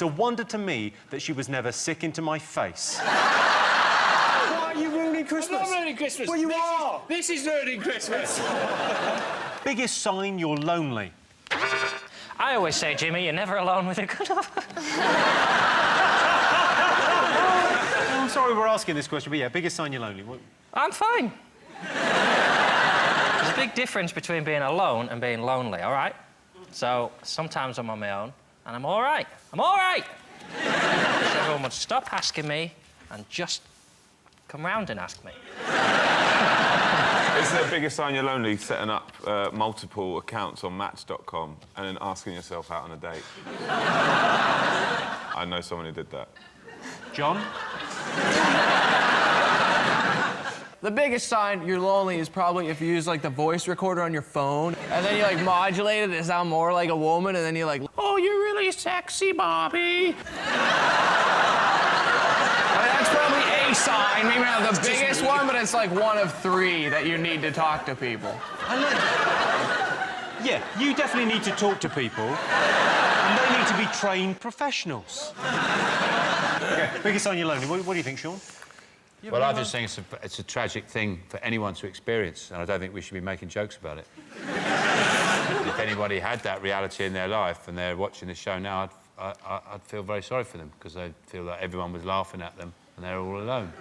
a wonder to me that she was never sick into my face. Why are you ruining Christmas? I'm not ruining Christmas. Well, you are. This is ruining Christmas. Biggest sign you're lonely? I always say, Jimmy, you're never alone with a good I'm sorry we're asking this question, but yeah, biggest sign you're lonely. What... I'm fine. There's a big difference between being alone and being lonely, all right? So, sometimes I'm on my own, and I'm all right. I'm all right! So everyone would stop asking me and just come round and ask me. Is the biggest sign you're lonely setting up multiple accounts on Match.com and then asking yourself out on a date? I know someone who did that. John? The biggest sign you're lonely is probably if you use, like, the voice recorder on your phone, and then you, like, modulate it to sound more like a woman, and then you're like, oh, you're really sexy, Bobby. That's probably a sign, maybe not the biggest one, but it's like one of 3 that you need to talk to people. Yeah, you definitely need to talk to people, and they need to be trained professionals. OK, biggest sign you're lonely. What do you think, Sean? Well, I just think it's a tragic thing for anyone to experience, and I don't think we should be making jokes about it. If anybody had that reality in their life and they're watching the show now, I'd feel very sorry for them, because I'd feel like everyone was laughing at them and they're all alone,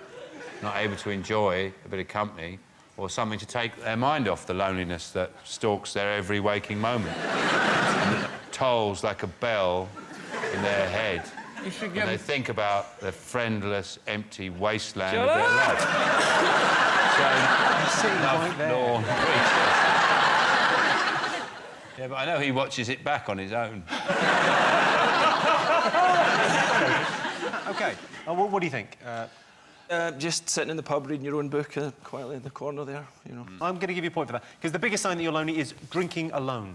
not able to enjoy a bit of company or something to take their mind off the loneliness that stalks their every waking moment. And tolls like a bell in their head. And they think about the friendless, empty wasteland of their life. So, love, yeah, but I know he watches it back on his own. OK, what do you think? Just sitting in the pub reading your own book quietly in the corner there, you know. I'm going to give you a point for that, because the biggest sign that you're lonely is drinking alone.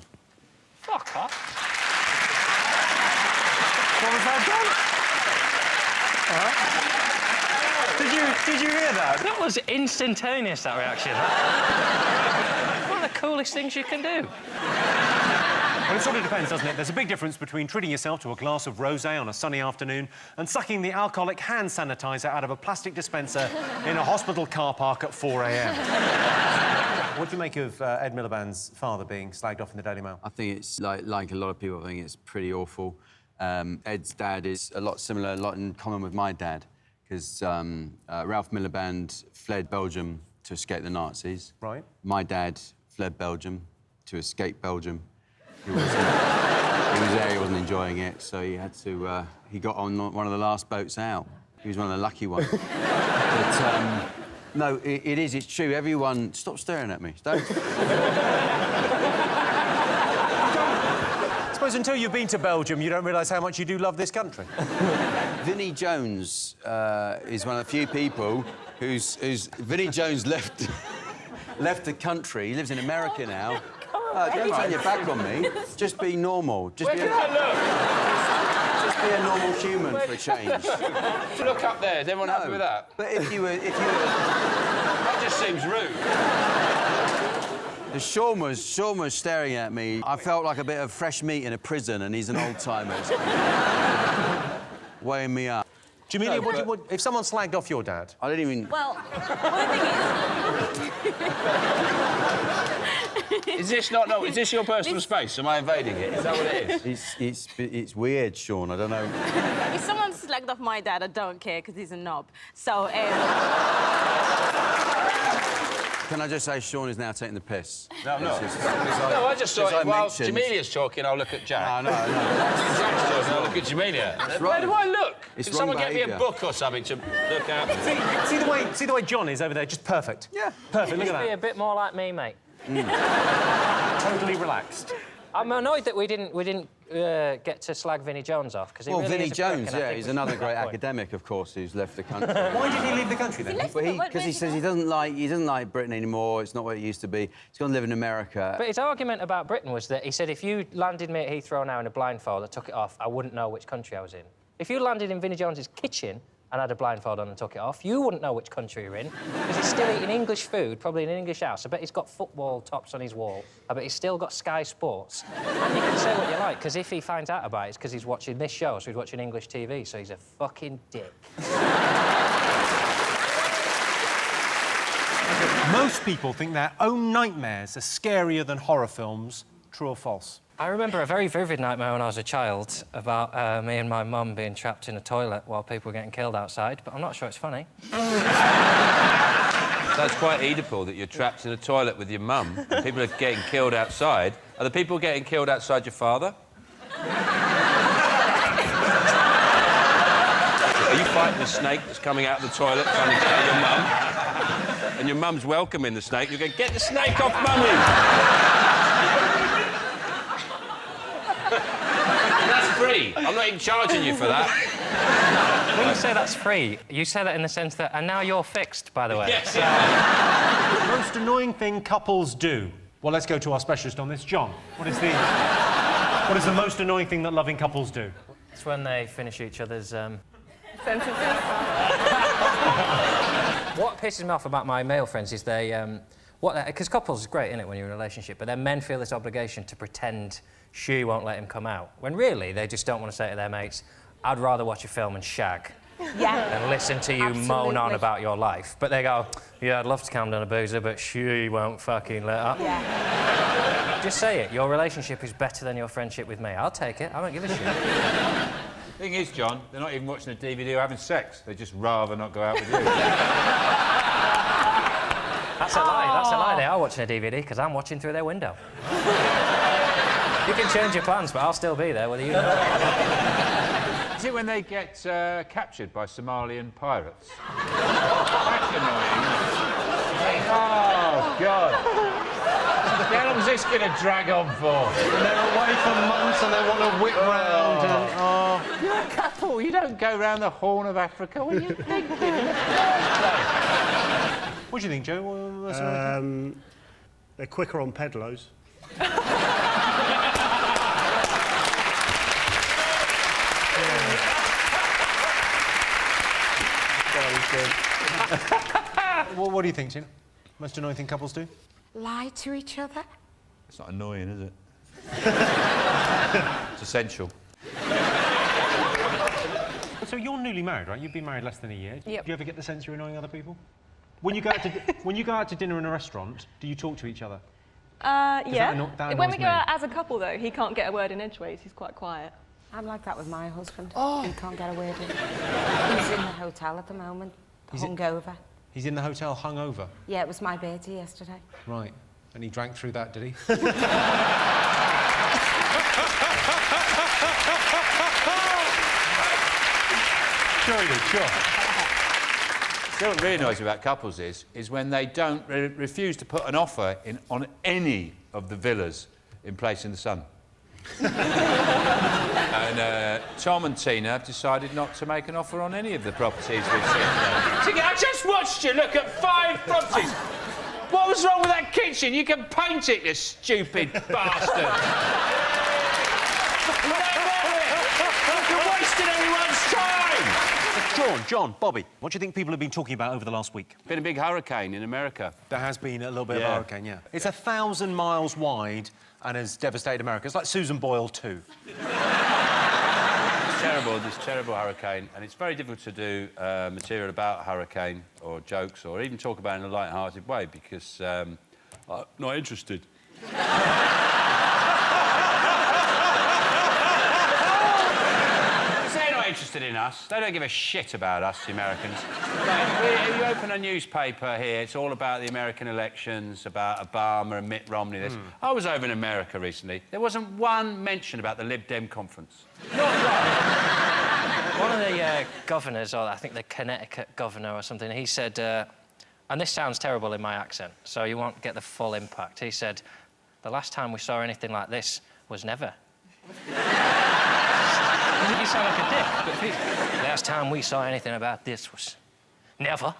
Fuck off. What was that, John? Did you hear that? That was instantaneous, that reaction. One of the coolest things you can do. Well, it sort of depends, doesn't it? There's a big difference between treating yourself to a glass of rosé on a sunny afternoon and sucking the alcoholic hand sanitizer out of a plastic dispenser in a hospital car park at 4 a.m. What do you make of Ed Miliband's father being slagged off in the Daily Mail? I think it's like a lot of people. I think it's pretty awful. Ed's dad is a lot similar, a lot in common with my dad, because Ralph Miliband fled Belgium to escape the Nazis. Right. My dad fled Belgium to escape Belgium. He was there, he wasn't enjoying it, so he had to... he got on one of the last boats out. He was one of the lucky ones. But, no, it's true. Everyone... Stop staring at me. Don't... I suppose until you've been to Belgium, you don't realise how much you do love this country. Vinnie Jones is one of the few people who's... Vinnie Jones left the country. He lives in America now. Don't turn your back on me. Just be normal. Just be a normal human for a change. Look up there. Is everyone happy with that? But if you were... That just seems rude. Sean was staring at me. I felt like a bit of fresh meat in a prison, and he's an old-timer. Weighing me up. Jamelia, what, if someone slagged off your dad... I didn't even... Well, the thing Is this not... No, is this your personal space? Am I invading it? Is that what it is? It's weird, Sean. I don't know. If someone slagged off my dad, I don't care, because he's a knob. So, Can I just say Sean is now taking the piss? No, no. No, I just thought, while Jamelia's talking, I'll look at Jack. No. Jack's talking, I'll look at Jamelia. Where do I look? It's Can someone get me a behaviour. book or something to look at? See the way John is over there, just perfect. Yeah. Perfect, look at Be a that. bit more like me, mate. Totally relaxed. I'm annoyed that we didn't get to slag Vinnie Jones off, because Well, really Vinnie is a prick, Jones, and I yeah, think he's we another should great make that point. academic, of course, who's left the country. Why did he leave the country then? Because he says he doesn't like Britain anymore. It's not what it used to be. He's gone to live in America. But his argument about Britain was that he said if you landed me at Heathrow now in a blindfold, I took it off, I wouldn't know which country I was in. If you landed in Vinnie Jones's kitchen, and had a blindfold on and took it off, you wouldn't know which country you're in, because he's still eating English food, probably in an English house. I bet he's got football tops on his wall. I bet he's still got Sky Sports. And you can say what you like, because if he finds out about it, it's because he's watching this show, so he's watching English TV, so he's a fucking dick. Most people think their own nightmares are scarier than horror films. True or false? I remember a very vivid nightmare when I was a child about me and my mum being trapped in a toilet while people were getting killed outside, but I'm not sure it's funny. That's quite Oedipal, that you're trapped in a toilet with your mum and people are getting killed outside. Are the people getting killed outside your father? Are you fighting the snake that's coming out of the toilet trying to kill your mum? And your mum's welcoming the snake. You're going, get the snake off, mummy! That's free. I'm not even charging you for that. When you say that's free, you say that in the sense that, and now you're fixed, by the way. Yes. Most annoying thing couples do. Well, let's go to our specialist on this, John. What is the most annoying thing that loving couples do? It's when they finish each other's... Sentences? What pisses me off about my male friends is they... Because couples is great, isn't it, when you're in a relationship, but then men feel this obligation to pretend she won't let him come out, when really they just don't want to say to their mates, I'd rather watch a film and shag and listen to you moan on about your life. But they go, yeah, I'd love to calm down a boozer, but she won't fucking let up. Yeah. Just say it. Your relationship is better than your friendship with me. I'll take it. I don't give a shit. Thing is, John, they're not even watching a DVD or having sex. They'd just rather not go out with you. That's a lie. That's a lie. They are watching a DVD because I'm watching through their window. You can change your plans, but I'll still be there, whether you know it. Is it when they get captured by Somalian pirates? That's annoying. Oh, God. How long is this going to drag on for? And they're away for months and they want to whip round and... Oh. You're a couple. You don't go round the Horn of Africa. What are you thinking? What do you think, Joe? They're quicker on pedalos. Well, what do you think, Tina? Most annoying thing couples do? Lie to each other. It's not annoying, is it? It's essential. So you're newly married, right? You've been married less than a year. Yep. Do you ever get the sense you're annoying other people? When you go out to dinner in a restaurant, do you talk to each other? Yeah. that When we annoys go me. out as a couple, though, he can't get a word in edgeways. He's quite quiet. I'm like that with my husband. He can't get a word in. He's in the hotel at the moment, hungover. He's in the hotel hungover? Yeah, it was my birthday yesterday. Right. And he drank through that, did he? Sure he did, sure. What really annoys me about couples is when they don't refuse to put an offer in on any of the villas in Place in the Sun. And Tom and Tina have decided not to make an offer on any of the properties we've seen. I just watched you look at 5 properties. What was wrong with that kitchen? You can paint it, you stupid bastard. You're wasting everyone's time. John, Bobby, what do you think people have been talking about over the last week? Been a big hurricane in America. There has been a little bit of a hurricane, yeah. It's 1,000 miles wide and has devastated America. It's like Susan Boyle 2. It's terrible, this terrible hurricane, and it's very difficult to do material about a hurricane or jokes or even talk about it in a light-hearted way because I'm not interested. They're not interested in us. They don't give a shit about us, the Americans. You open a newspaper here, it's all about the American elections, about Obama and Mitt Romney. I was over in America recently. There wasn't one mention about the Lib Dem conference. Not one. One of the governors, or I think the Connecticut governor or something, he said, and this sounds terrible in my accent, so you won't get the full impact. He said, the last time we saw anything like this was never. You sound like a dick, but the last time we saw anything about this was never.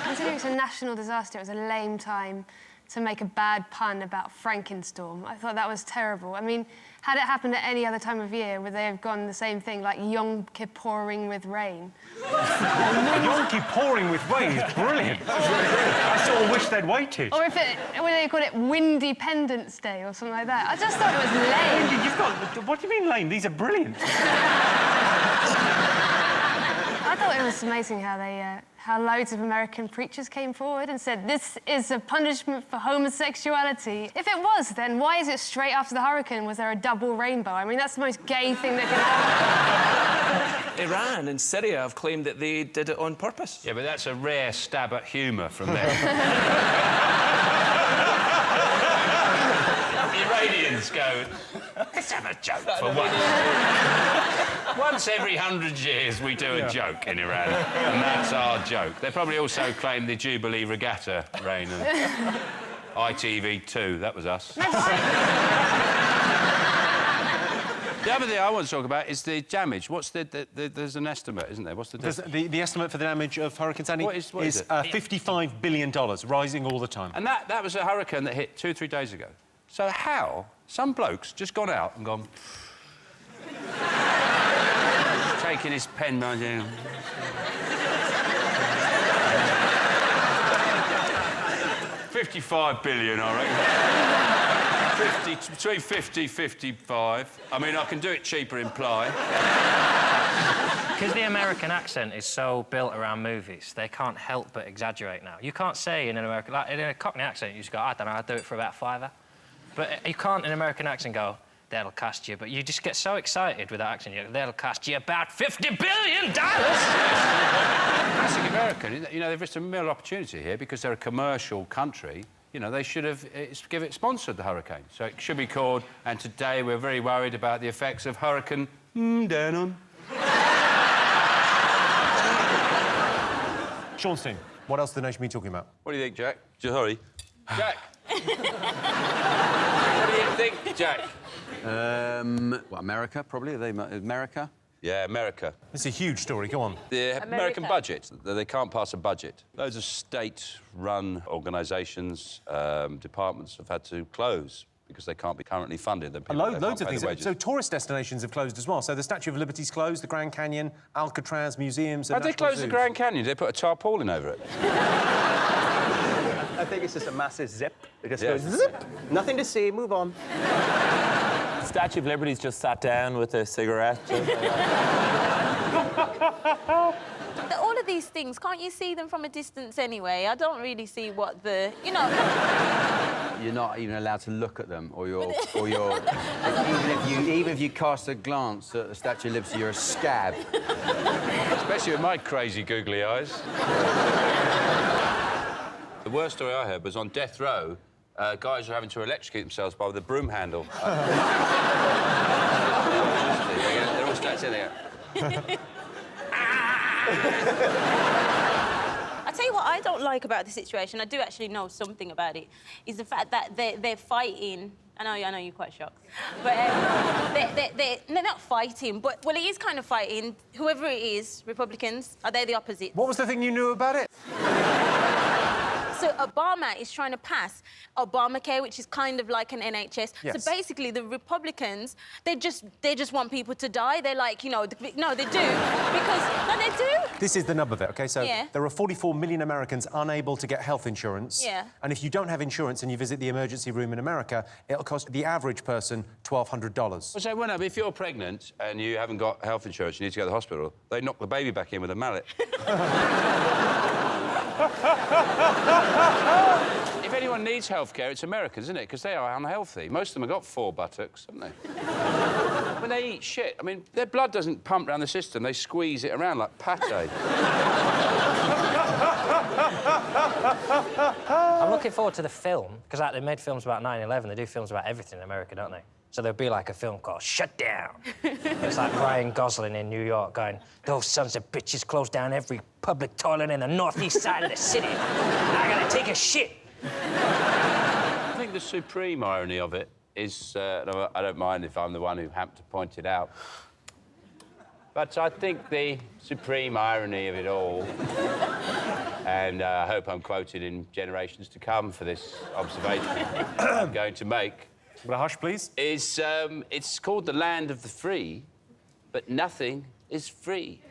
Considering it's a national disaster, it was a lame time to make a bad pun about Frankenstorm. I thought that was terrible. I mean, had it happened at any other time of year, would they have gone the same thing, like Yom Kippuring with rain? Yom Kippuring with rain is brilliant. I sort of wish they'd waited. Or would they call it Windependence Day or something like that? I just thought it was lame. You've got... What do you mean lame? These are brilliant. I thought it was amazing how loads of American preachers came forward and said, this is a punishment for homosexuality. If it was, then why is it straight after the hurricane was there a double rainbow? I mean, that's the most gay thing that could happen. Iran and Syria have claimed that they did it on purpose. Yeah, but that's a rare stab at humour from them. Iranians go, let's have a joke for once. Once every 100 years we do a joke in Iran, and that's our joke. They probably also claim the Jubilee Regatta rain and ITV2, that was us. The other thing I want to talk about is the damage. What's there's an estimate, isn't there? What's the estimate for the damage of Hurricane Sandy what is it? $55 billion, rising all the time. And that was a hurricane that hit 2 or 3 days ago. So how some bloke's just gone out and gone... taking his pen down. $55 billion, I reckon. Between 50, 55. I mean, I can do it cheaper in ply. Because the American accent is so built around movies, they can't help but exaggerate now. You can't say in an American... Like, in a Cockney accent, you just go, I don't know, I'd do it for about £5. But you can't in an American accent go, that'll cost you. But you just get so excited with that accent, you go, that'll cost you about $50 billion! Classic American. You know, they've missed a real opportunity here because they're a commercial country. You know, they should have sponsored the hurricane. So it should be called, and today we're very worried about the effects of Hurricane Denon. Sean Steen, what else did the nation be talking about? What do you think, Jack? Sorry. Jack! What do you think, Jack? America, probably. Are they America? Yeah, America. It's a huge story. Go on. The American budget. They can't pass a budget. Loads of state-run organisations, departments have had to close because they can't be currently funded. Loads of things. So tourist destinations have closed as well. So the Statue of Liberty's closed, the Grand Canyon, Alcatraz, museums... How'd they close the Grand Canyon? Did they put a tarpaulin over it? I think it's just a massive zip. It just goes zip. Nothing to see, move on. The Statue of Liberty's just sat down with a cigarette. All of these things, can't you see them from a distance anyway? I don't really see what the... You know... You're not even allowed to look at them, or you're even if you cast a glance at the Statue of Liberty, you're a scab. Especially with my crazy googly eyes. The worst story I heard was on death row, guys were having to electrocute themselves by the broom handle. They're all stats in there. I tell you what I don't like about the situation, I do actually know something about it, is the fact that they're fighting... I know you're quite shocked. But they're not fighting, but... Well, it is kind of fighting. Whoever it is, Republicans, are they the opposite? What was the thing you knew about it? So Obama is trying to pass Obamacare, which is kind of like an NHS. Yes. So basically, the Republicans, they just want people to die. They're like, you know, no, they do. No, they do. This is the nub of it, OK? So Yeah. there are 44 million Americans unable to get health insurance. Yeah. And if you don't have insurance and you visit the emergency room in America, it'll cost the average person $1,200. So, well, no, but if you're pregnant and you haven't got health insurance, you need to go to the hospital, they knock the baby back in with a mallet. If anyone needs healthcare, it's Americans, isn't it? Because they are unhealthy. Most of them have got 4 buttocks, haven't they? When they eat shit, I mean, their blood doesn't pump around the system. They squeeze it around like pate. I'm looking forward to the film, because like, they made films about 9/11. They do films about everything in America, don't they? So there'll be like a film called Shutdown. It's like Ryan Gosling in New York going, those sons of bitches closed down every public toilet in the northeast side of the city. I gotta take a shit. I think the supreme irony of it is, no, I don't mind if I'm the one who happened to point it out, but I think the supreme irony of it all And I hope I'm quoted in generations to come for this observation I'm going to make. Will I hush, please? It's called the land of the free, but nothing is free.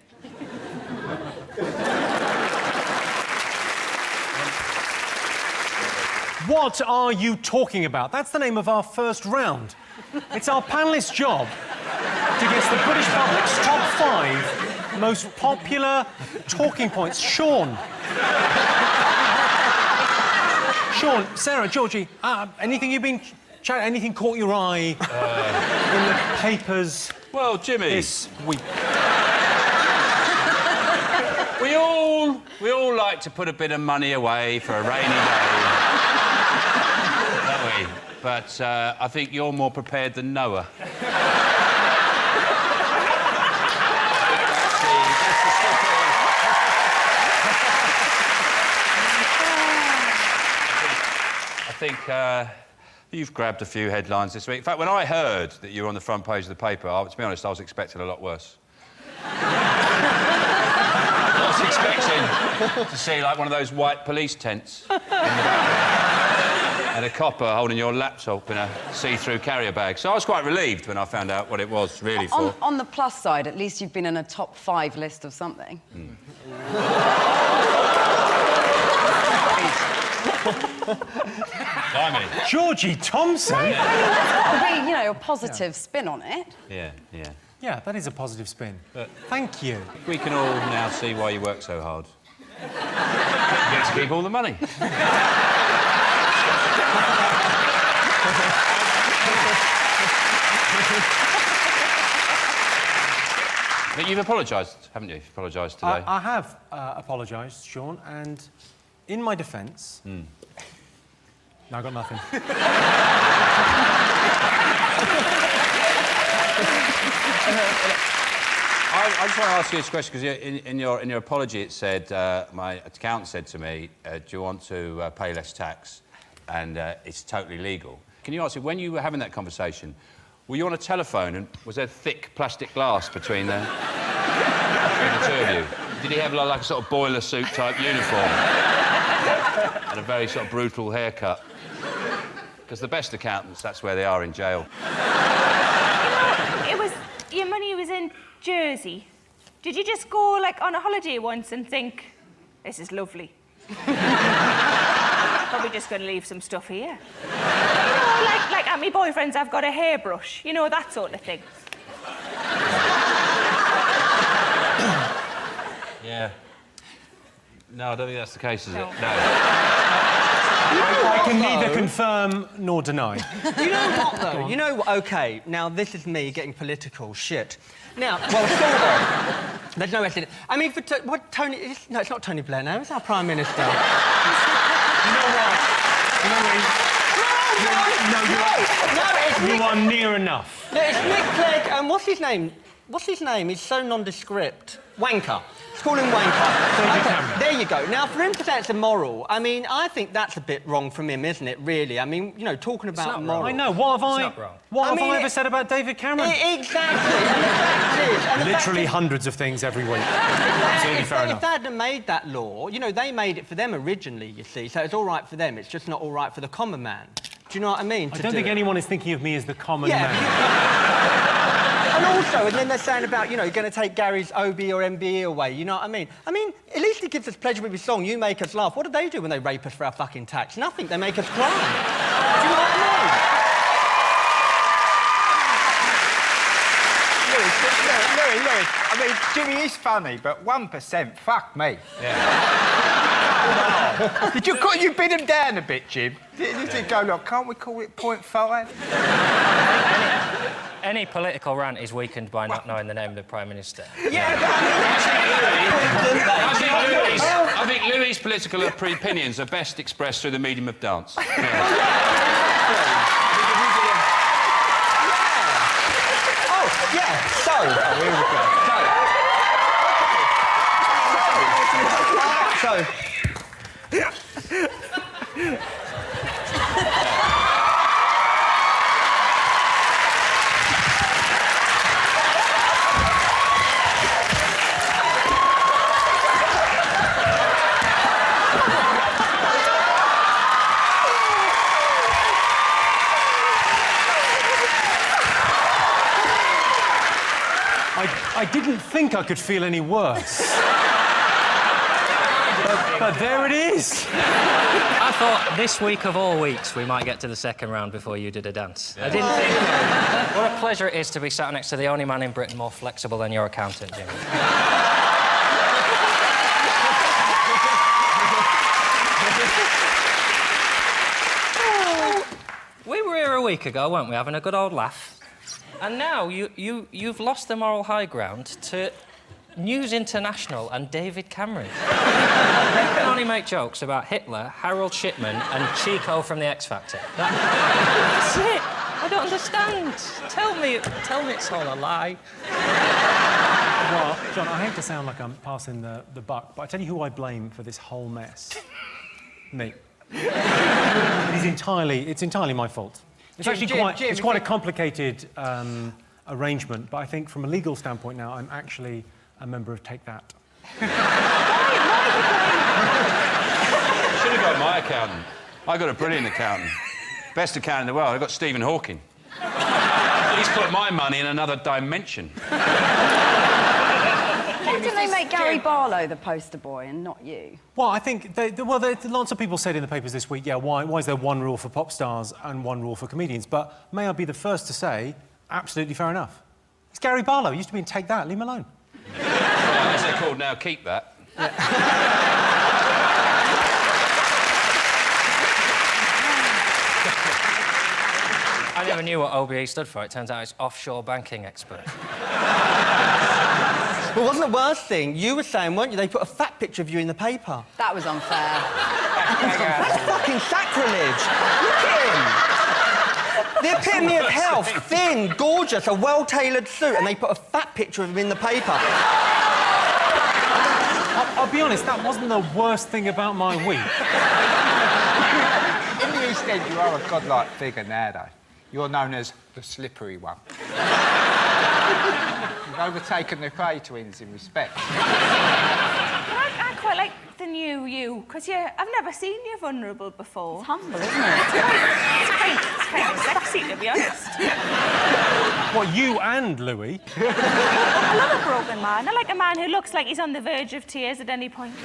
What are you talking about? That's the name of our first round. It's our panellists' job to guess the British public's top 5 most popular talking points. Sean. Sean, Sarah, Georgie, anything you've been chatting, anything caught your eye in the papers? Well, Jimmy, this week. We all like to put a bit of money away for a rainy day, don't we? But I think you're more prepared than Noah. I think you've grabbed a few headlines this week. In fact, when I heard that you were on the front page of the paper, to be honest, I was expecting a lot worse. I was expecting to see, like, one of those white police tents in the background and a copper holding your laptop in a see-through carrier bag. So I was quite relieved when I found out what it was really for. On the plus side, at least you've been in a top 5 list of something. Blimey. Georgie Thompson? Right, I mean, that's got to be, you know, a positive spin on it. Yeah. Yeah, that is a positive spin. But thank you. We can all now see why you work so hard. You get to keep all the money. But you've apologised, haven't you? You've apologised today. I have apologised, Sean, and in my defence... No, I got nothing. I just want to ask you this question, because in your apology it said, my accountant said to me, do you want to pay less tax? And it's totally legal. Can you answer, when you were having that conversation, were you on a telephone and was there thick plastic glass between the two of you? Did he have like a sort of boiler suit type uniform? And a very sort of brutal haircut? Because the best accountants, that's where they are, in jail. Your money was in Jersey. Did you just go, like, on a holiday once and think, this is lovely? Probably just going to leave some stuff here. You know, like at my boyfriend's, I've got a hairbrush. You know, that sort of thing. Yeah. No, I don't think that's the case, is it? No. I can neither confirm nor deny. You know what, though? You know what? OK, now, this is me getting political. Shit. Now, well, sort of. There's no essence. I mean, what Tony... No, it's not Tony Blair now. It's our Prime Minister. You know what? You are near enough. No, it's Nick Clegg, and what's his name? What's his name? He's so nondescript. Wanker. Let's call him Wanker. Okay, there you go. Now, for him to say it's immoral, I mean, I think that's a bit wrong from him, isn't it, really? I mean, you know, talking about moral... I know. What have I ever said about David Cameron? Exactly. And the fact is... Literally hundreds of things every week. Absolutely fair enough. If they hadn't made that law, you know, they made it for them originally, you see, so it's all right for them. It's just not all right for the common man. Do you know what I mean? I don't think anyone is thinking of me as the common man. And also, and then they're saying about, you know, you're going to take Gary's OB or MBE away, you know what I mean? I mean, at least he gives us pleasure with his song, You Make Us Laugh. What do they do when they rape us for our fucking tax? Nothing. They make us cry. Do you know what I mean? Louis, I mean, Jimmy is funny, but 1%, fuck me. Yeah. Did you beat him down a bit, Jim? Did you go, look, can't we call it 0.5? Any political rant is weakened by not knowing the name of the Prime Minister. Yeah, but I think Louis' political opinions are best expressed through the medium of dance. Oh, yeah, so... here we go. I didn't think I could feel any worse. but there it is. I thought this week of all weeks we might get to the second round before you did a dance. I didn't think... What a pleasure it is to be sat next to the only man in Britain more flexible than your accountant, Jimmy. We were here a week ago, weren't we, having a good old laugh? And now you've lost the moral high ground to News International and David Cameron. They can only make jokes about Hitler, Harold Shipman and Chico from the X Factor. That's it. I don't understand. Tell me it's all a lie. Well, John, I hate to sound like I'm passing the buck, but I tell you who I blame for this whole mess. Me. It's entirely my fault. It's actually quite a complicated arrangement, but I think from a legal standpoint now, I'm actually a member of Take That. Should have got my accountant. I got a brilliant accountant. Best accountant in the world. I got Stephen Hawking. He's put my money in another dimension. Why didn't they make Gary Barlow the poster boy and not you? Well, I think... lots of people said in the papers this week, yeah, why is there one rule for pop stars and one rule for comedians? But may I be the first to say, absolutely fair enough. It's Gary Barlow. He used to be in Take That. Leave him alone. Well, as they're called now, Keep That. Yeah. I never knew what OBE stood for. It turns out it's offshore banking expert. Well, wasn't the worst thing? You were saying, weren't you, they put a fat picture of you in the paper. That was unfair. That's fucking sacrilege. Look at him. The epitome of health, thin, gorgeous, a well-tailored suit, and they put a fat picture of him in the paper. I'll be honest, that wasn't the worst thing about my week. In the East End, you are a godlike figure now, though. You're known as the slippery one. You've overtaken the Cray twins in respect. I quite like the new you, because I've never seen you vulnerable before. It's humble, isn't it? It's quite sexy, to be honest. What, you and Louis? I love a broken man. I like a man who looks like he's on the verge of tears at any point. He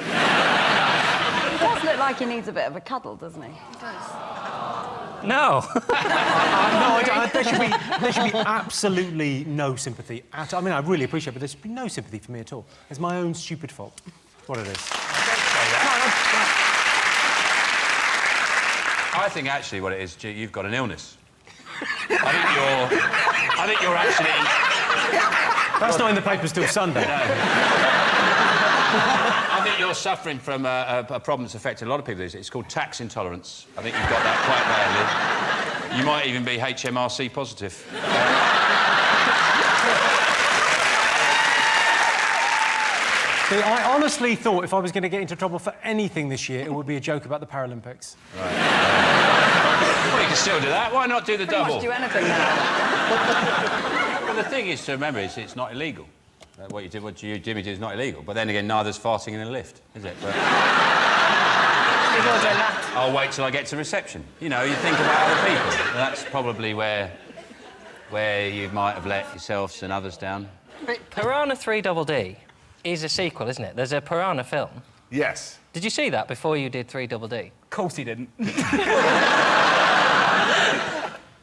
does look like he needs a bit of a cuddle, doesn't he? He does. No. There should be absolutely no sympathy at all. I mean, I really appreciate it, but there should be no sympathy for me at all. It's my own stupid fault. That's what it is. I think actually what it is, you've got an illness. I think you're actually... That's not in the papers till Sunday. No. I think you're suffering from a problem that's affected a lot of people. It's called tax intolerance. I think you've got that quite badly. You might even be HMRC positive. See, I honestly thought if I was going to get into trouble for anything this year, it would be a joke about the Paralympics. Right. Well, you can still do that. Why not do the double? Pretty much do anything now. Well, the thing is to remember is it's not illegal. What Jimmy did is not illegal. But then again, neither's farting in a lift, is it? But... I'll wait till I get to reception. You know, you think about other people. And that's probably where you might have let yourselves and others down. Piranha 3DD is a sequel, isn't it? There's a Piranha film. Yes. Did you see that before you did 3DD? Of course he didn't.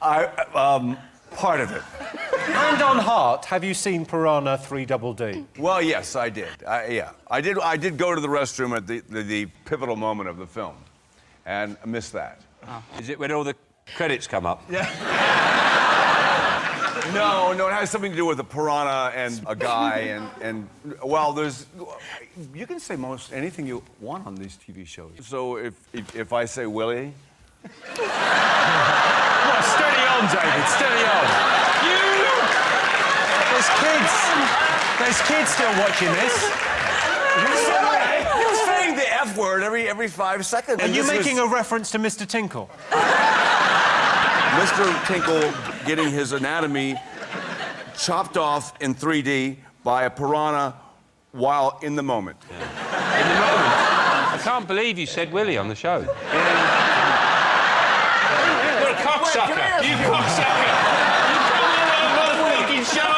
Part of it. Hand on heart, have you seen Piranha 3DD? Well, yes, I did. Yeah, I did go to the restroom at the pivotal moment of the film, and I missed that. Oh. Is it when all the credits come up? Yeah. No, it has something to do with a piranha and a guy, and well, you can say most anything you want on these TV shows. So if I say Willie. Well, steady on, David, steady on. There's kids still watching this. You're saying the F word every 5 seconds. Are you making a reference to Mr. Tinkle? Mr. Tinkle getting his anatomy chopped off in 3D by a piranha while in the moment. Yeah. In the moment? I can't believe you said Willie on the show. You're a cocksucker! You cocksucker! You come on a motherfucking show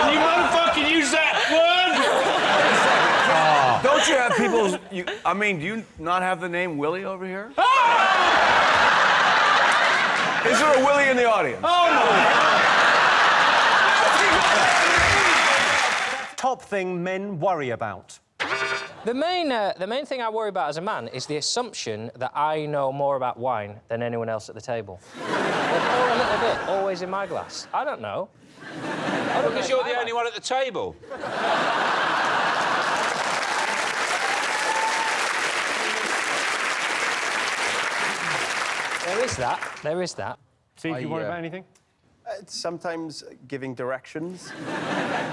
and you motherfucking use that I mean, do you not have the name Willie over here? Is there a Willie in the audience? Oh, no! Top thing men worry about. The main thing I worry about as a man is the assumption that I know more about wine than anyone else at the table. They pour a little bit, always in my glass. I don't know. Because you're the only one at the table. There is that. There is that. Steve, you worry about anything? Sometimes giving directions.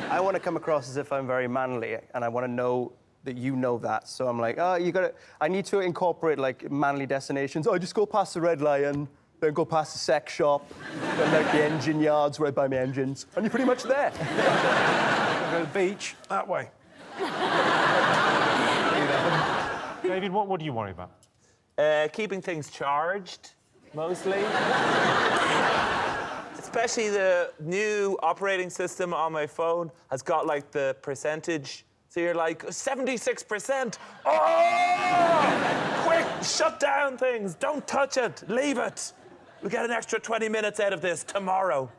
I want to come across as if I'm very manly, and I want to know that you know that. So I'm like, oh, I need to incorporate, like, manly destinations. Oh, just go past the Red Lion, then go past the sex shop, then, like, the engine yards where I buy my engines, and you're pretty much there. Go to the beach, that way. David, what do you worry about? Keeping things charged, mostly. Especially the new operating system on my phone has got, like, the percentage. So you're like, 76%. Oh! Quick, shut down things. Don't touch it. Leave it. We'll get an extra 20 minutes out of this tomorrow.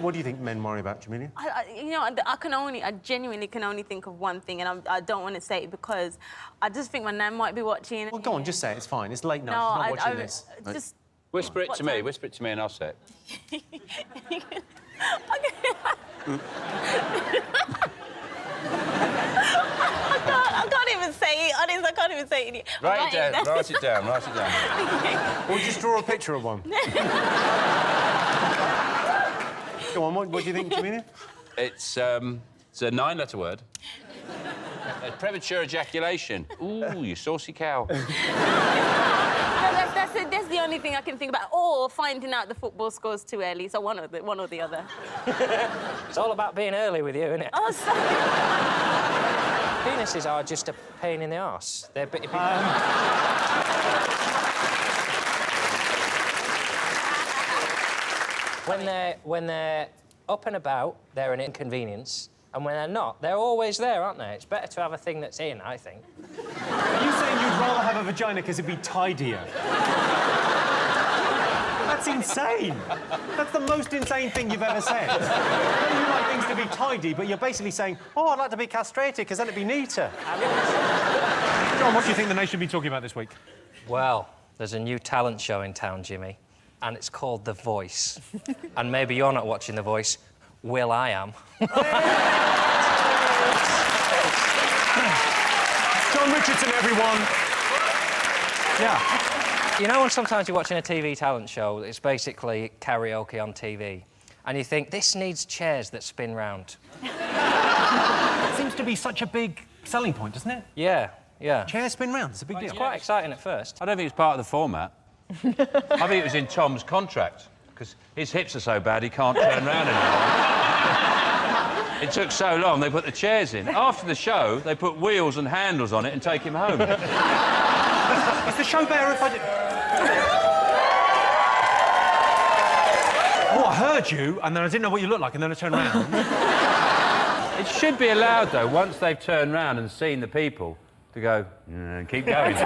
What do you think men worry about, Jamelia? I genuinely can only think of one thing, and I don't want to say it because I just think my nan might be watching. Well, go on, just say it. It's fine. It's late night. No, She's not watching this. Just... Whisper it to me. Whisper it to me and I'll say it. I can't even say it. Honestly, I can't even say it. Write it down. Write it down. Write it down. Or just draw a picture of one. Go on, what do you think, Jamelia? It's a 9-letter word. Premature ejaculation. Ooh, you saucy cow. That's the only thing I can think about. Or finding out the football scores too early. So one or the other. It's all about being early with you, isn't it? Oh, sorry. Penises are just a pain in the arse. They're bit... When they're up and about, they're an inconvenience. And when they're not, they're always there, aren't they? It's better to have a thing that's in, I think. Are you saying you'd rather have a vagina because it'd be tidier? That's insane. That's the most insane thing you've ever said. You like things to be tidy, but you're basically saying, oh, I'd like to be castrated because then it'd be neater. John, what do you think the nation should be talking about this week? Well, there's a new talent show in town, Jimmy, and it's called The Voice. And maybe you're not watching The Voice. Will I am. Jon Richardson, everyone. Yeah. You know when sometimes you're watching a TV talent show, it's basically karaoke on TV, and you think, this needs chairs that spin round. It seems to be such a big selling point, doesn't it? Yeah, yeah. Chairs spin round, it's a big deal. It's quite exciting at first. I don't think it's part of the format. I think it was in Tom's contract, because his hips are so bad he can't turn round anymore. It took so long, they put the chairs in. After the show, they put wheels and handles on it and take him home. Is the show better if I did... Oh, I heard you, and then I didn't know what you looked like, and then I turned around. It should be allowed, though, once they've turned round and seen the people, to go, keep going.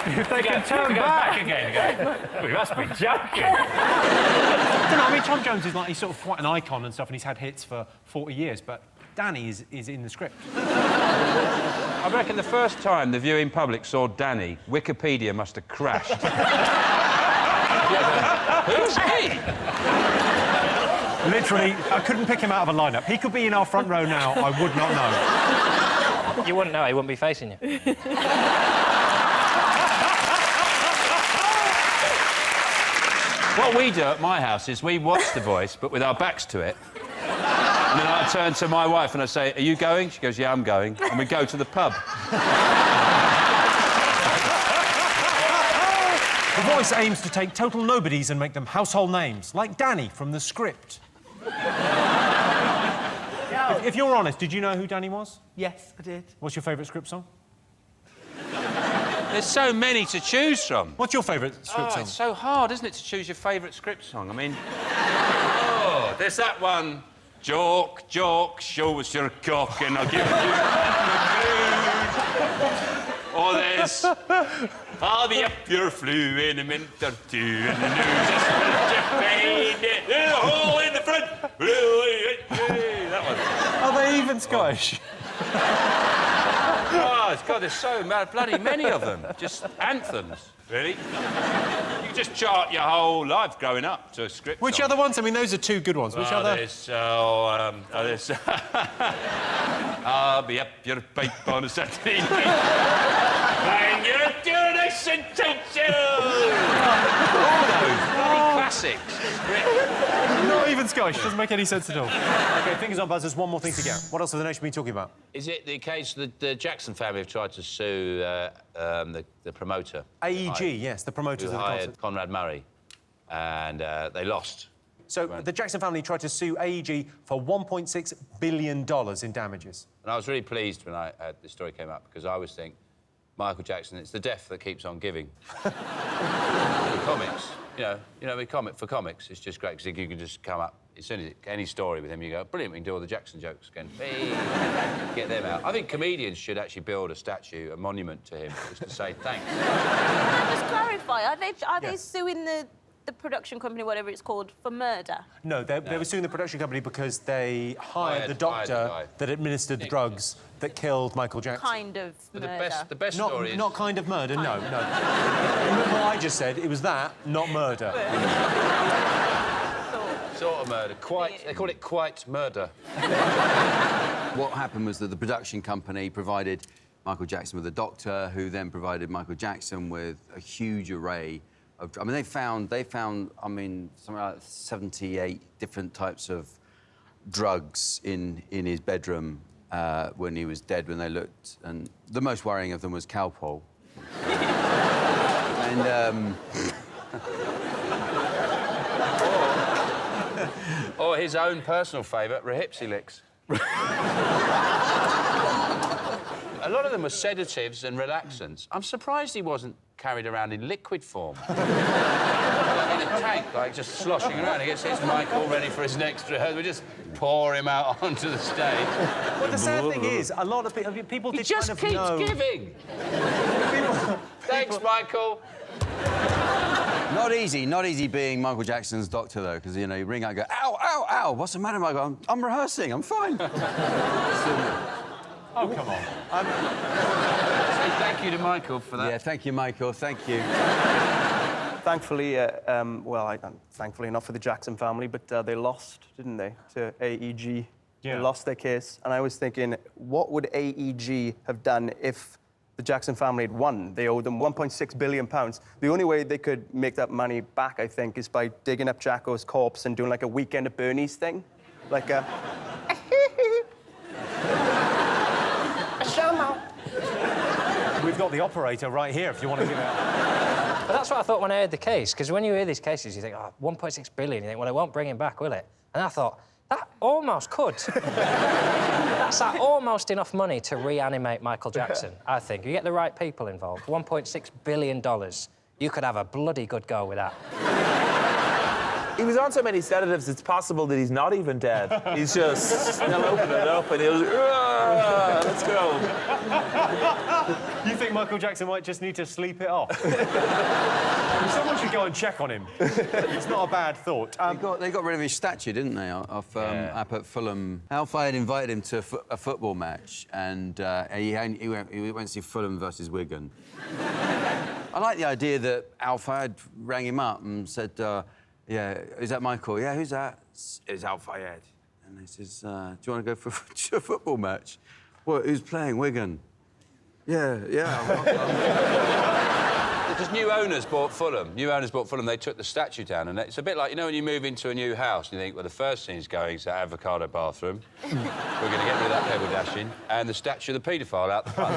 If they can turn back again. We must be joking. I don't know, I mean, Tom Jones is like, he's sort of quite an icon and stuff, and he's had hits for 40 years, but Danny is in the script. I reckon the first time the viewing public saw Danny, Wikipedia must have crashed. Who's he? Literally, I couldn't pick him out of a lineup. He could be in our front row now, I would not know. You wouldn't know, he wouldn't be facing you. What we do at my house is we watch The Voice, but with our backs to it. And then I turn to my wife and I say, are you going? She goes, yeah, I'm going. And we go to the pub. The Voice aims to take total nobodies and make them household names, like Danny from the script. If you're honest, did you know who Danny was? Yes, I did. What's your favourite script song? There's so many to choose from. What's your favourite script song? It's so hard, isn't it, to choose your favourite script song? I mean, there's that one, Joke, joke, show us your cock and I'll give you or there's I'll be up your flue in a minute or two and the news is just made it. A hole in the front. That one. Are they even Scottish? Oh, God, there's so bloody many of them. Just anthems, really. You can just chart your whole life growing up to a script. Which song. other ones? I mean, those are two good ones. Which other? There's I'll be up your pipe on a Saturday night. And you're doing nice and tight. All those bloody classics. Not even Scottish. Doesn't make any sense at all. OK, fingers on buzzers. One more thing to get. What else have the nation been talking about? Is it the case that the Jackson family have tried to sue the promoter? AEG, yes, the promoters who of the hired concert. Conrad Murray, and they lost. So the Jackson family tried to sue AEG for $1.6 billion in damages. And I was really pleased when this story came up because I always think, Michael Jackson, it's the deaf that keeps on giving. For comics, you know, for comics, it's just great because you can just come up as soon as any story with him, you go, brilliant, we can do all the Jackson jokes again. Hey, get them out. I think comedians should actually build a statue, a monument to him, just to say thanks. Can I just clarify? Are they suing the production company, whatever it's called, for murder? No, they were suing the production company because they hired the doctor that administered the drugs that killed Michael Jackson. Kind of murder. The best not, story is... Not kind of murder, no. Remember what I just said? It was that, not murder. Sort of murder. They call it quite murder. What happened was that the production company provided Michael Jackson with a doctor, who then provided Michael Jackson with a huge array of... I mean, they found, I mean, something like 78 different types of drugs in his bedroom when he was dead, when they looked. And the most worrying of them was Calpol. And... Or his own personal favourite, Rehipsy-Licks. A lot of them were sedatives and relaxants. I'm surprised he wasn't carried around in liquid form. In a tank, like, just sloshing around. He gets his Michael ready for his next rehearsal. We just pour him out onto the stage. Well, the sad thing is, a lot of people he did just kind of keeps know... giving. Thanks, Michael. Not easy being Michael Jackson's doctor, though, because, you know, you ring out and go, ow, ow, ow, what's the matter, Michael? I'm rehearsing, I'm fine. Oh, come on. Say thank you to Michael for that. Yeah, thank you, Michael, thank you. Thankfully, thankfully not for the Jackson family, but they lost, didn't they, to AEG? Yeah. They lost their case. And I was thinking, what would AEG have done if the Jackson family had won? They owed them £1.6 billion. The only way they could make that money back, I think, is by digging up Jacko's corpse and doing, like, a Weekend at Bernie's thing. Like a... We've got the operator right here, if you want to give it... But that's what I thought when I heard the case, because when you hear these cases, you think, oh, 1.6 billion, you think, well, it won't bring him back, will it? And I thought, that almost could. That's almost enough money to reanimate Michael Jackson, I think. You get the right people involved. $1.6 billion. You could have a bloody good go with that. He was on so many sedatives, it's possible that he's not even dead. He's just... They'll open it up and he'll... Let's go. You think Michael Jackson might just need to sleep it off? Someone should go and check on him. It's not a bad thought. They got rid of his statue, didn't they, up at Fulham. Alfie had invited him to a football match, and he went to see Fulham versus Wigan. I like the idea that Alfie had rang him up and said, yeah, is that Michael? Yeah, who's that? It's Al Fayed. And he says, do you want to go to a football match? Well, who's playing? Wigan. Yeah. Because new owners bought Fulham. They took the statue down, and it's a bit like, you know, when you move into a new house, and you think, well, the first thing is going is that avocado bathroom. We're going to get rid of that pebble dashing, and the statue of the paedophile out the front.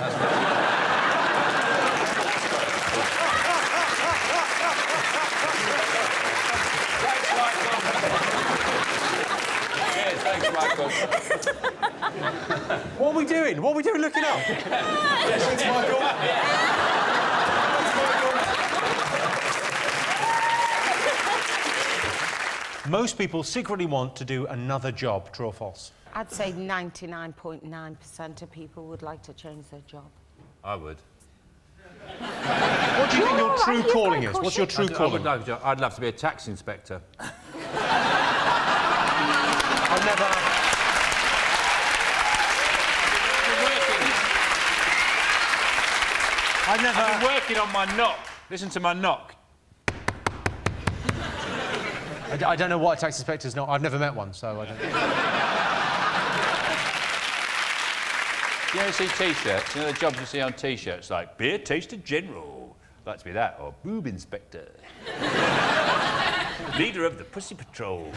Thanks, Michael. What are we doing? What are we doing looking up? Yes, thanks, Michael. Most people secretly want to do another job, true or false? I'd say 99.9% of people would like to change their job. I would. What do you think your true calling is? What's your true calling? I'd love to be a tax inspector. I've never... I've been working on my knock. Listen to my knock. I don't know what a tax inspector's not. I've never met one, so I don't know. You ever see T-shirts? You know the jobs you see on T-shirts, like beer taster general. I'd like to be that, or boob inspector. Leader of the Pussy Patrol.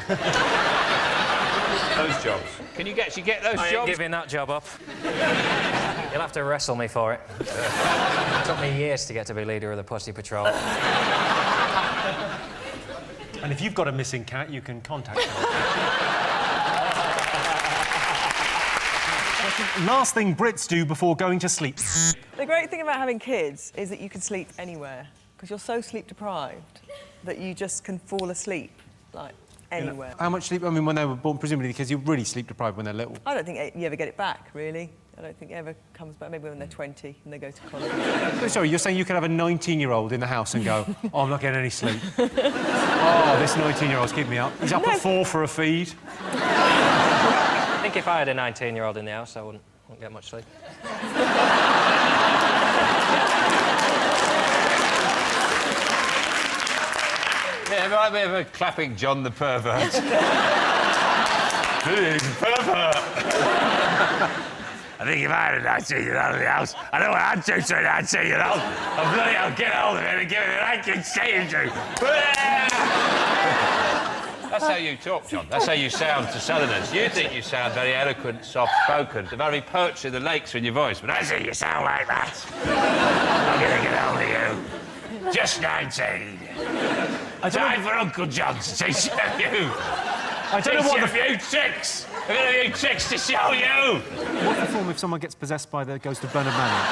Those jobs. Can you actually get those jobs? I ain't giving that job up. You'll have to wrestle me for it. It took me years to get to be leader of the Pussy Patrol. And if you've got a missing cat, you can contact them. Last thing Brits do before going to sleep. The great thing about having kids is that you can sleep anywhere, because you're so sleep deprived that you just can fall asleep, like, anywhere. You know, how much sleep? I mean, when they were born, presumably because you're really sleep deprived when they're little. I don't think you ever get it back, really. I don't think it ever comes back, maybe when they're 20 and they go to college. Sorry, you're saying you could have a 19-year-old in the house and go, oh, I'm not getting any sleep. Oh, this 19-year-old's keeping me up. He's up at 4 for a feed. I think if I had a 19-year-old in the house, I wouldn't get much sleep. Yeah, have I ever clapping John the pervert? Big pervert! I think if I had a 19-year-old in the house, I know what I'd do to a 19-year-old. I'd bloody hell get hold of it and give it a ranking stage to. That's how you talk, John. That's how you sound to Southerners. You think you sound very eloquent, soft-spoken. The very poetry of the lakes are in your voice, but I see you sound like that. I'm gonna get hold of you. Just 19. Time for Uncle John to teach you. I don't know what a few tricks. I've got a few tricks to show you. What's the form if someone gets possessed by the ghost of Bernard Manning?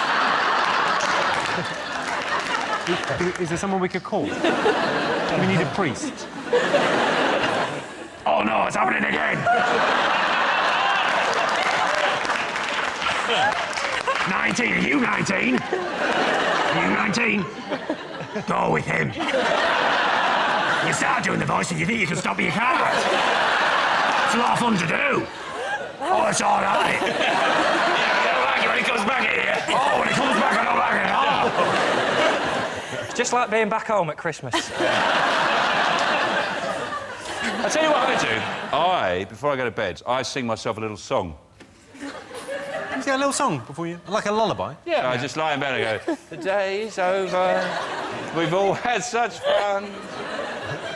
Is there someone we could call? Do we need a priest? Oh no, it's happening again. 19, are you 19? Are you 19? Go with him. You start doing the voice and you think you can stop me, you can't. It's a lot of fun to do. Oh, it's all right. You don't like it when he comes back here. Oh, when he comes back, I don't like it. It's just like being back home at Christmas. I'll tell you what I do. Before I go to bed, I sing myself a little song. You sing a little song before you... like a lullaby? Yeah. I just lie in bed and go, the day's over, we've all had such fun.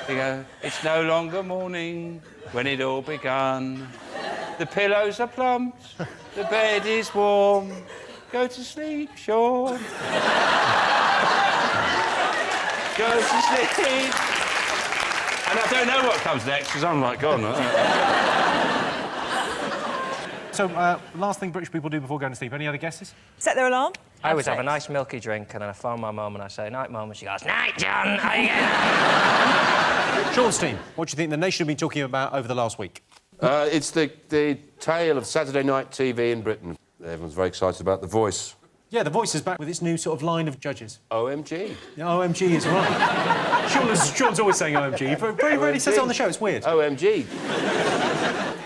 You go, it's no longer morning when it all begun. The pillows are plumped, the bed is warm. Go to sleep, Sean. Go to sleep. And I don't know what comes next, because I'm like, God, no. So, last thing British people do before going to sleep. Any other guesses? Set their alarm. I always have a nice milky drink, and then I phone my mum and I say, night, mum, and she goes, night, John, how you getting? Sean's team, what do you think the nation have been talking about over the last week? It's the tale of Saturday night TV in Britain. Everyone's very excited about The Voice. Yeah, The Voice is back with its new sort of line of judges. OMG. Yeah, OMG is right. Sean's always saying OMG. He very rarely says it on the show. It's weird. OMG.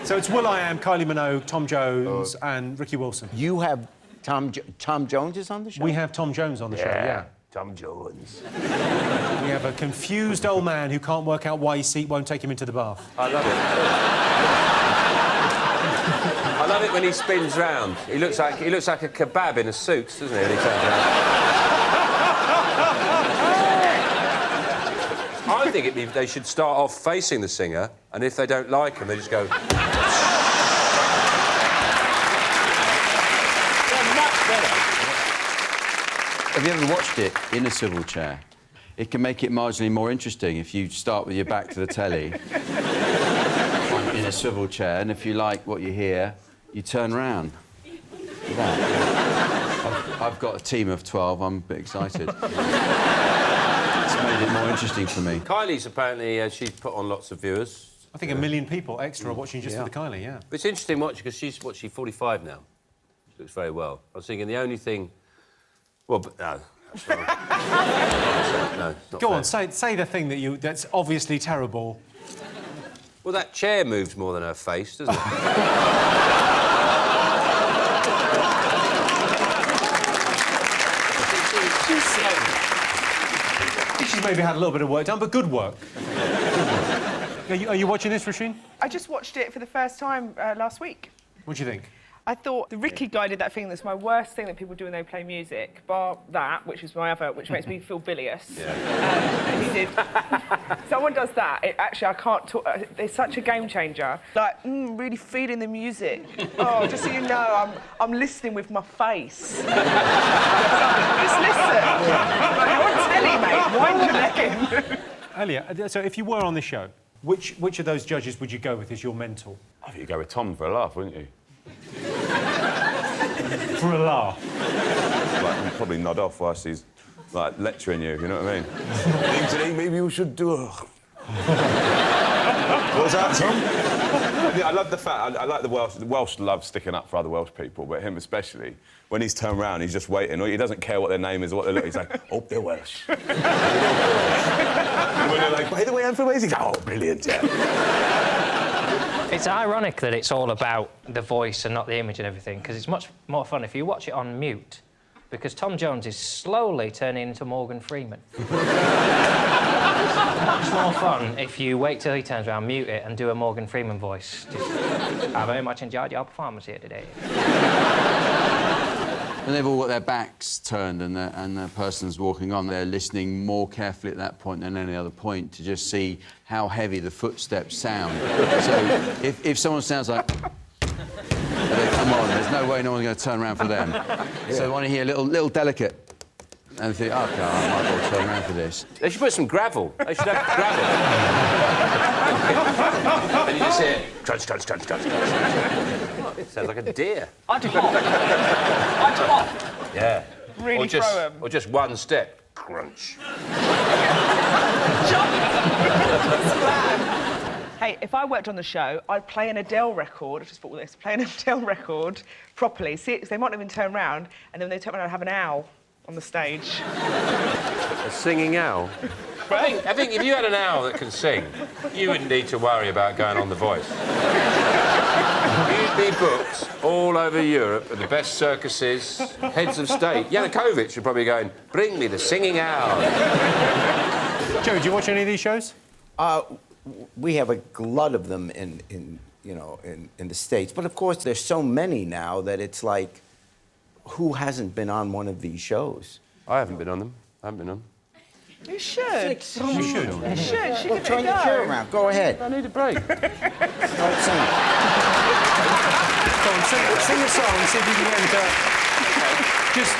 So it's Will.i.am, Kylie Minogue, Tom Jones and Ricky Wilson. You have Tom Jones is on the show? We have Tom Jones on the show, yeah. Tom Jones. We have a confused old man who can't work out why his seat won't take him into the bath. I love it. I love it when he spins round. He looks like a kebab in a suit, doesn't he, when he turns round? I think they should start off facing the singer, and if they don't like him, they just go... Have you ever watched it in a swivel chair? It can make it marginally more interesting if you start with your back to the telly in a swivel chair, and if you like what you hear, you turn round. I've got a team of 12. I'm a bit excited. It's made it more interesting for me. Kylie's apparently, she's put on lots of viewers. I think 1 million people extra are watching just for the Kylie, yeah. But it's interesting watching, because she's 45 now. She looks very well. I was thinking the only thing... Well, but no. No, not Go fair. on, say the thing that's obviously terrible. Well, that chair moves more than her face, doesn't it? She's maybe had a little bit of work done, but good work. Are you watching this, Roisin? I just watched it for the first time last week. What do you think? I thought the Ricky guy did that thing that's my worst thing that people do when they play music, bar that, which is my other, which makes me feel bilious. Yeah. He did. Someone does that. I can't talk. It's such a game changer. Like, really feeling the music. Oh, just so you know, I'm listening with my face. Just listen. Like, you're on telly, mate. Wind your neck in. Elliot, so if you were on the show, which of those judges would you go with as your mentor? I think you'd go with Tom for a laugh, wouldn't you? For a laugh? Like, you'd probably nod off whilst he's, like, lecturing you, you know what I mean? Today, maybe we should do a... What was that, Tom? Yeah, I love the fact... I like the Welsh. The Welsh love sticking up for other Welsh people, but him especially. When he's turned round, he's just waiting. He doesn't care what their name is or what they look. He's like, oh, they're Welsh. And when they're like, by the way, I'm from Wales, he's like, oh, brilliant, yeah. It's ironic that it's all about the voice and not the image and everything, because it's much more fun if you watch it on mute, because Tom Jones is slowly turning into Morgan Freeman. It's much more fun if you wait till he turns around, mute it, and do a Morgan Freeman voice. I very much enjoyed your performance here today. When they've all got their backs turned and the person's walking on, they're listening more carefully at that point than any other point to just see how heavy the footsteps sound. So if someone sounds like... they come on, there's no way no one's going to turn around for them. Yeah. So they want to hear a little delicate. And they think, OK, I might well turn around for this. They should put some gravel. They should have gravel. And you just hear crunch, crunch, crunch, crunch, crunch. It sounds like a deer. I'd hop. I'd hop. Yeah. Really throw him. Or just one step. Crunch. Hey, if I worked on the show, I'd play an Adele record. I just thought, well, let's play an Adele record properly. See, they might not even turn around, and then they turn around and have an owl on the stage. A singing owl? I think if you had an owl that can sing, you wouldn't need to worry about going on The Voice. You'd be booked all over Europe at the best circuses, heads of state. Yanukovych would probably be going, bring me the singing owl. Joe, do you watch any of these shows? We have a glut of them in the States. But, of course, there's so many now that it's like, who hasn't been on one of these shows? I haven't been on them. I haven't been on. You should. You should. You should. Well, turn your chair around. Go ahead. I need a break. Start singing. Go on, sing a song and see if you can get into... Just...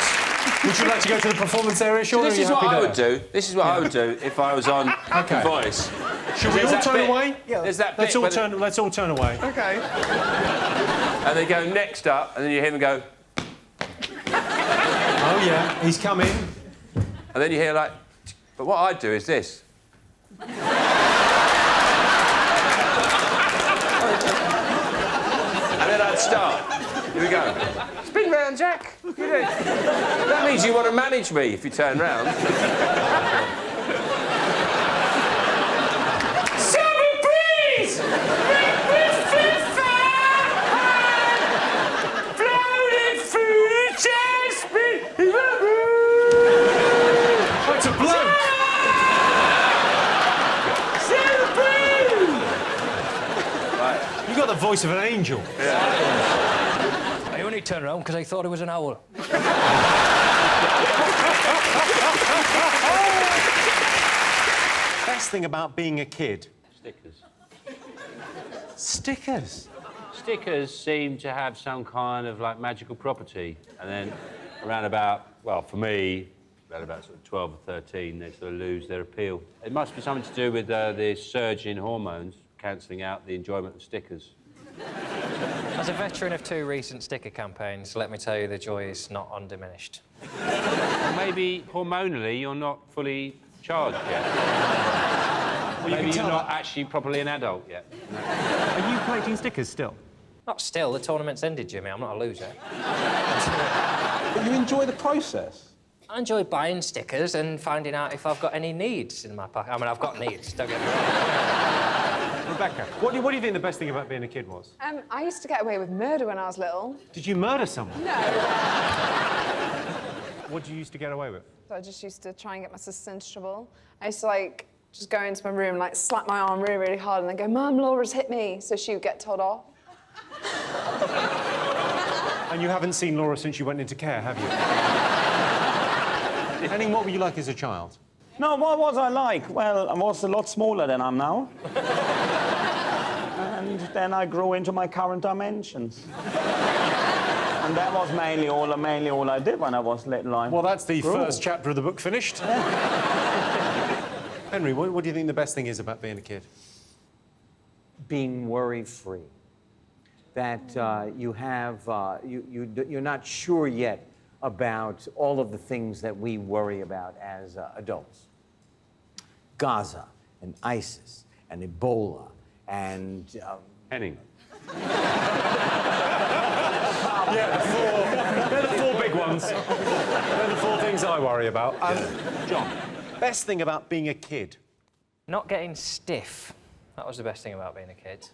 Would you like to go to the performance area, Sean? So this is what I would do. This is what I would do if I was on The Voice. Should we all turn away? Yeah. There's that Let's bit all turn away. OK. And they go next up, and then you hear them go... Oh, yeah, he's coming. And then you hear, like... But what I'd do is this. And then I'd start. Here we go. Spin round, Jack. That means you want to manage me if you turn round. Summer breeze! Bring me floating through the jasmine. Oh, it's a bloke! You got the voice of an angel. Yeah. I only turned around because I thought it was an owl. Best thing about being a kid? Stickers. Stickers? Stickers seem to have some kind of, like, magical property. And then around about, well, for me, around about sort of 12 or 13, they sort of lose their appeal. It must be something to do with the surge in hormones, cancelling out the enjoyment of stickers. As a veteran of 2 recent sticker campaigns, let me tell you the joy is not undiminished. Well, maybe hormonally you're not fully charged yet. Well, Maybe you're not actually properly an adult yet. Are you collecting stickers still? Not still. The tournament's ended, Jimmy. I'm not a loser. But you enjoy the process. I enjoy buying stickers and finding out if I've got any needs in my pocket. I mean, I've got needs, don't get me wrong. Rebecca, what do you think the best thing about being a kid was? I used to get away with murder when I was little. Did you murder someone? No. What did you used to get away with? So I just used to try and get my sister into trouble. I used to, like, just go into my room, like, slap my arm really, really hard and then go, Mum, Laura's hit me, so she would get told off. And you haven't seen Laura since you went into care, have you? Henning, what were you like as a child? No, what was I like? Well, I was a lot smaller than I'm now. And then I grew into my current dimensions. And that was mainly all I did when I was little. Well, that's the first chapter of the book finished. Henry, what do you think the best thing is about being a kid? Being worry-free. That you're not sure yet about all of the things that we worry about as adults. Gaza and ISIS and Ebola and... Henning. They're the four big ones. They're the four things I worry about. John, best thing about being a kid? Not getting stiff. That was the best thing about being a kid.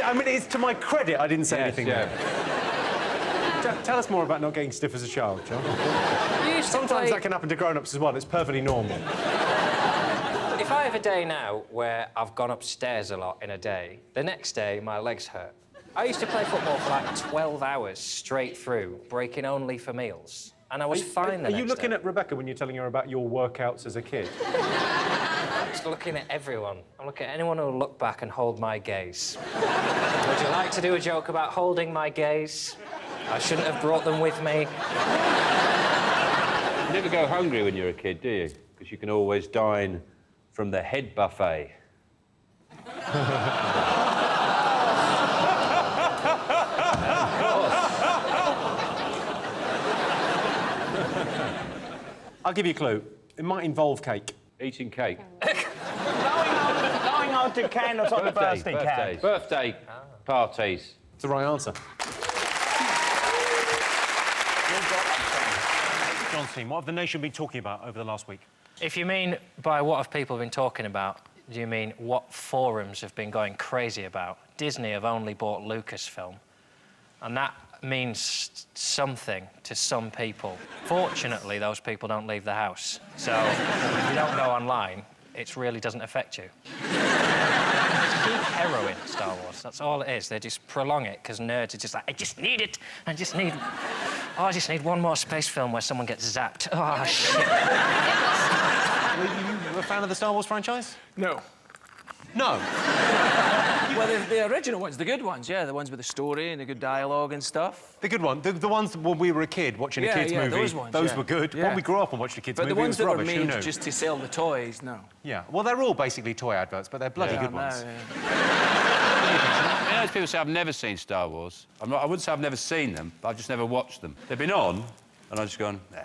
I mean, it's to my credit I didn't say anything there. Tell us more about not getting stiff as a child, John. Sometimes that can happen to grown-ups as well. It's perfectly normal. If I have a day now where I've gone upstairs a lot in a day, the next day my legs hurt. I used to play football for like 12 hours straight through, breaking only for meals. And I was fine the next day. Are you looking at Rebecca when you're telling her about your workouts as a kid? I'm just looking at everyone. I'm looking at anyone who'll look back and hold my gaze. Would you like to do a joke about holding my gaze? I shouldn't have brought them with me. You never go hungry when you're a kid, do you? Because you can always dine from the head buffet. I'll give you a clue. It might involve cake. Eating cake. Going out to Cannes on the birthday cake. Birthday parties. It's the right answer. John's team, what have the nation been talking about over the last week? If you mean by what have people been talking about, do you mean what forums have been going crazy about? Disney have only bought Lucasfilm, and that means something to some people. Fortunately, those people don't leave the house, so if you don't go online, it really doesn't affect you. It's peak heroin, Star Wars. That's all it is. They just prolong it because nerds are just like, I just need it. I just need one more space film where someone gets zapped. Oh, shit. Were you a fan of the Star Wars franchise? No. No? Well, the original ones, the good ones, yeah, the ones with the story and the good dialogue and stuff. The good one, the ones when we were a kid watching a kids movie. Those ones, those were good. Yeah. When we grew up and watched a kids movie, But the ones it was that were rubbish. Who made knew? just to sell the toys, no. Yeah, well, they're all basically toy adverts, but they're bloody good ones. You know, people say I've never seen Star Wars. I wouldn't say I've never seen them, but I've just never watched them. They've been on, and I've just gone, nah,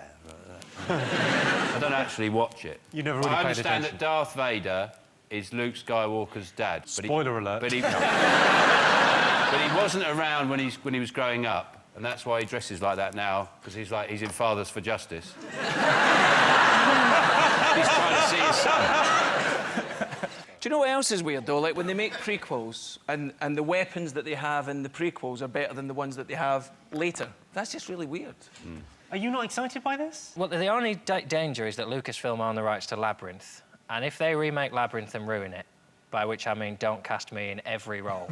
I don't actually watch it. You never really I paid understand attention. that Darth Vader is Luke Skywalker's dad. Spoiler alert. But he wasn't around when he was growing up, and that's why he dresses like that now, because he's in Fathers for Justice. He's trying to see his son. Do you know what else is weird, though? Like, when they make prequels and the weapons that they have in the prequels are better than the ones that they have later. That's just really weird. Mm. Are you not excited by this? Well, the only danger is that Lucasfilm own the rights to Labyrinth. And if they remake Labyrinth and ruin it, by which I mean don't cast me in every role,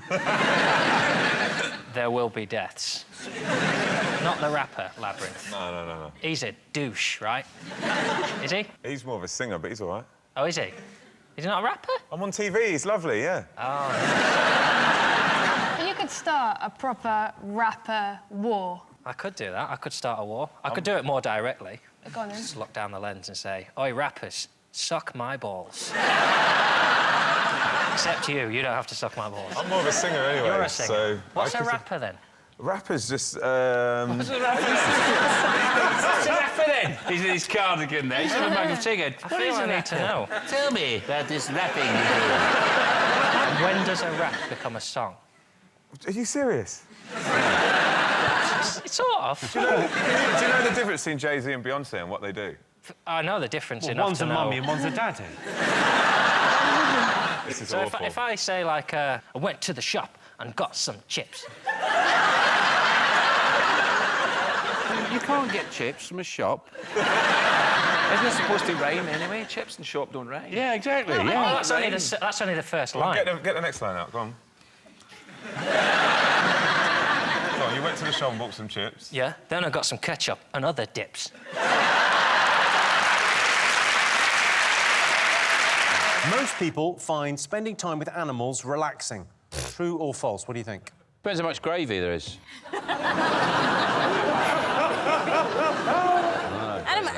there will be deaths. Not the rapper, Labyrinth. No. He's a douche, right? Is he? He's more of a singer, but he's all right. Oh, is he? Is he not a rapper? I'm on TV, he's lovely, yeah. Oh. You could start a proper rapper war. I could do that. I could start a war. I could do it more directly. Go on, then. Just look down the lens and say, oi, rappers, suck my balls. Except you don't have to suck my balls. I'm more of a singer anyway. You're a singer. So What's a rapper, then? Rappers just. What's a rapper then? He's in his cardigan there. He's in a bag of chicken. I feel I need to know. Tell me about this rapping you do. When does a rap become a song? Are you serious? Sort of. Do you know the difference between Jay-Z and Beyonce and what they do? I know the difference Well, enough one's to a know. mummy and one's a daddy. This is So awful. if I say, like, I went to the shop and got some chips. You can't get chips from a shop. Isn't it supposed to rhyme anyway? Chips and shop don't rhyme. Yeah, exactly. Well, Yeah. that's only the first Go on, line. get the next line out, go on. Go on, you went to the shop and bought some chips. Yeah, then I got some ketchup and other dips. Most people find spending time with animals relaxing. True or false? What do you think? Depends how much gravy there is.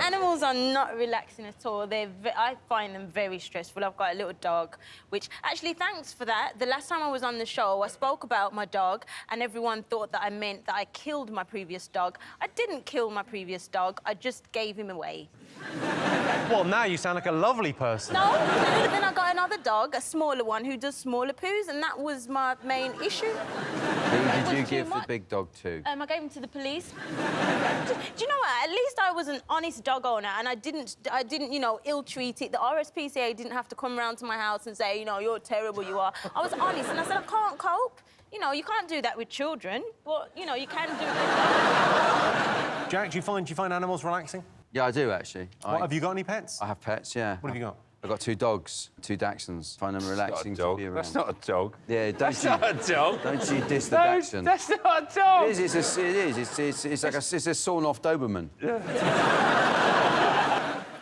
Animals are not relaxing at all. I find them very stressful. I've got a little dog, which actually, thanks for that. The last time I was on the show, I spoke about my dog, and everyone thought that I meant that I killed my previous dog. I didn't kill my previous dog. I just gave him away. Well, now you sound like a lovely person. No, then I got another dog, a smaller one, who does smaller poos, and that was my main issue. Who did you give the big dog to? I gave him to the police. Do you know what? At least I was an honest dog owner, and I didn't, you know, ill-treat it. The RSPCA didn't have to come round to my house and say, you know, you're terrible, you are. I was honest, and I said, I can't cope. You know, you can't do that with children, but, you know, you can do it. Jack, do you find animals relaxing? Yeah, I do, actually. Have you got any pets? I have pets, yeah. What have you got? I've got 2 dogs, 2 Dachshunds. Find them relaxing to be around. That's not a dog. Yeah, don't That's you... not a dog. Don't you diss the Dachshund. That's not a dog. It is, it's like a sawn-off Doberman. Yeah.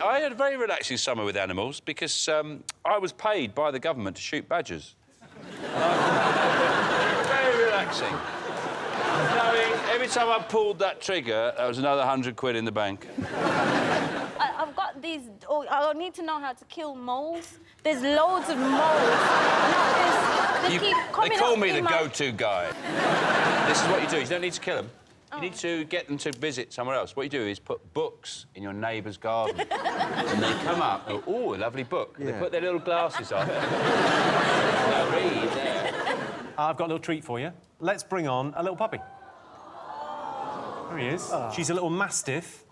I had a very relaxing summer with animals because I was paid by the government to shoot badgers. Very relaxing. Knowing every time I pulled that trigger, there was another 100 quid in the bank. I've got these... Oh, I need to know how to kill moles. There's loads of moles. No, they keep coming They call up me the in my... go-to guy. This is what you do. You don't need to kill them. You need to get them to visit somewhere else. What you do is put books in your neighbour's garden. And they come up and go, ooh, a lovely book. Yeah. They put their little glasses on. They'll read there. I've got a little treat for you. Let's bring on a little puppy. There he is. She's a little mastiff.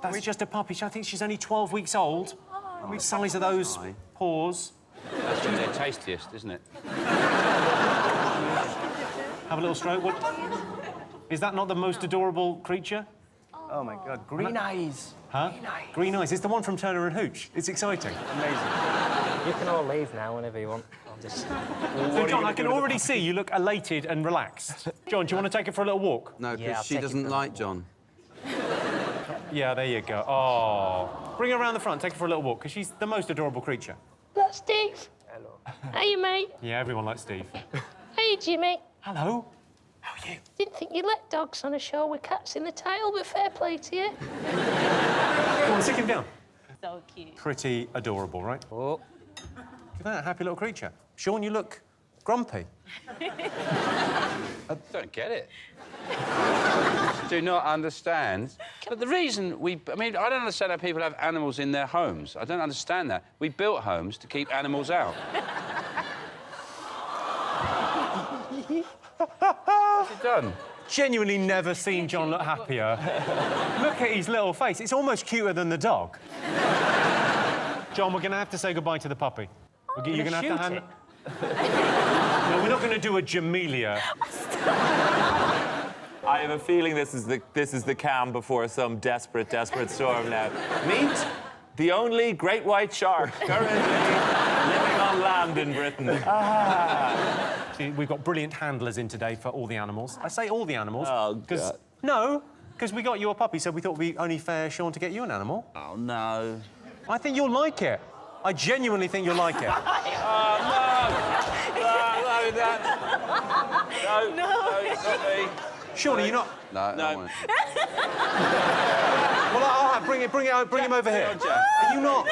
That's just a puppy. I think she's only 12 weeks old. Which size are those paws? That's when they're tastiest, isn't it? Have a little stroke. What? Is that not the most adorable creature? Oh, my God. Green eyes. Huh? Green eyes. Green eyes. It's the one from Turner and Hooch. It's exciting. Amazing. You can all leave now whenever you want. I'll just... So, John, I can already see you look elated and relaxed. John, do you want to take her for a little walk? No, because she doesn't like John. Yeah, there you go. Oh. Bring her around the front, take her for a little walk, because she's the most adorable creature. That's Steve. Hello. Hey, mate. Yeah, everyone likes Steve. Hey, Jimmy. Hello. How are you? Didn't think you'd let dogs on a show with cats in the title, but fair play to you. Go on, stick him down. So cute. Pretty adorable, right? Oh. Look at that happy little creature. Sean, you look grumpy. I don't get it. Do not understand. But the reason I mean, I don't understand how people have animals in their homes. I don't understand that. We built homes to keep animals out. What's he done? Genuinely never seen John look happier. Look at his little face. It's almost cuter than the dog. John, we're going to have to say goodbye to the puppy. You're going to have to hand... No, we're not going to do a Jamelia. I have a feeling this is the calm before some desperate storm now. Meet the only great white shark currently living on land in Britain. See, we've got brilliant handlers in today for all the animals. I say all the animals. Oh, God. No, because we got you a puppy, so we thought it would be only fair, Sean, to get you an animal. Oh, no. I think you'll like it. I genuinely think you'll like it. Oh, no! No, not me. Sean, are you not? No, I don't want it. Well, I'll bring him over here. Are you not?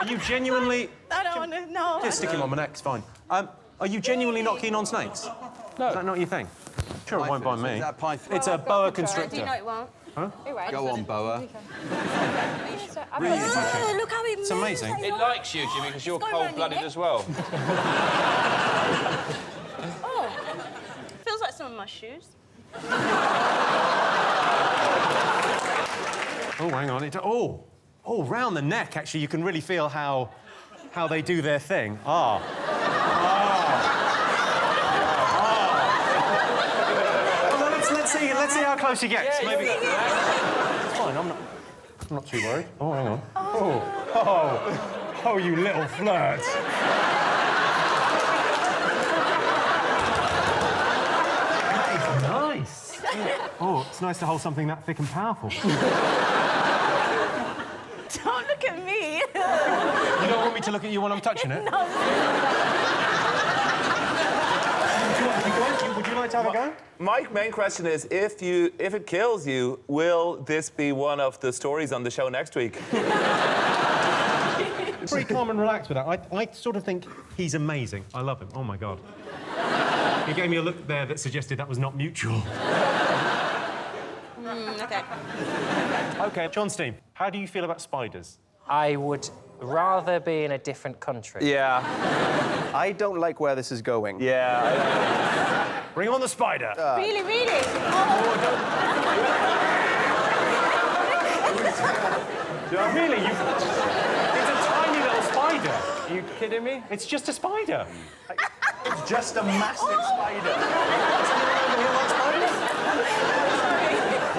Are you genuinely... I don't want to know. Just stick him on my neck, it's fine. Are you genuinely not keen on snakes? No. Is that not your thing? Sure, it won't bite me. Is that python? It's a boa constrictor. Do you know it won't? Huh? Go on, boa. Really touching. Look how it moves. It's amazing. It likes you, Jimmy, because you're cold-blooded as well. Oh, feels like some of my shoes. Oh, hang on. Oh, round the neck, actually, you can really feel how they do their thing. Well, let's see how close he gets. Maybe. It's fine, I'm not too worried. Oh, hang on. Oh, you little flirt. Nice. Oh, it's nice to hold something that thick and powerful. Don't look at me. You don't want me to look at you when I'm touching it? No. Would you like to have a go? My main question is, if it kills you, will this be one of the stories on the show next week? Pretty calm and relaxed with that. I sort of think he's amazing. I love him. Oh, my God. He gave me a look there that suggested that was not mutual. Okay. OK, John Steen, how do you feel about spiders? I would rather be in a different country. Yeah. I don't like where this is going. Yeah. Bring on the spider. Really, really? It's a tiny little spider. Are you kidding me? It's just a spider. It's just a massive spider.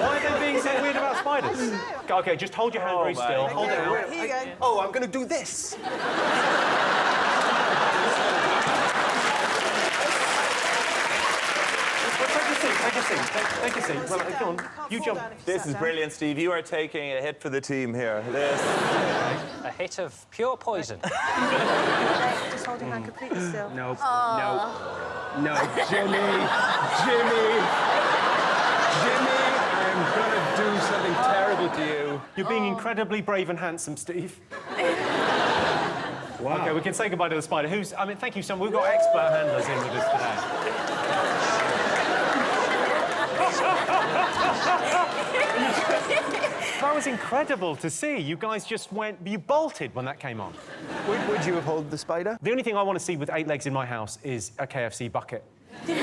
Why are they being so weird about spiders? OK, just hold your hand very still. Hold it out. Here you go. Oh, I'm going to do this. Take a seat. Well, come on. You jump. This is brilliant, Steve. You are taking a hit for the team here. A hit of pure poison. Just hold your hand completely still. No, Jimmy, I'm gonna do something terrible to you. You're being incredibly brave and handsome, Steve. Wow. OK, we can say goodbye to the spider. Thank you so much. We've got expert handlers in with us today. That was incredible to see. You guys just you bolted when that came on. Would you have held the spider? The only thing I want to see with 8 legs in my house is a KFC bucket. You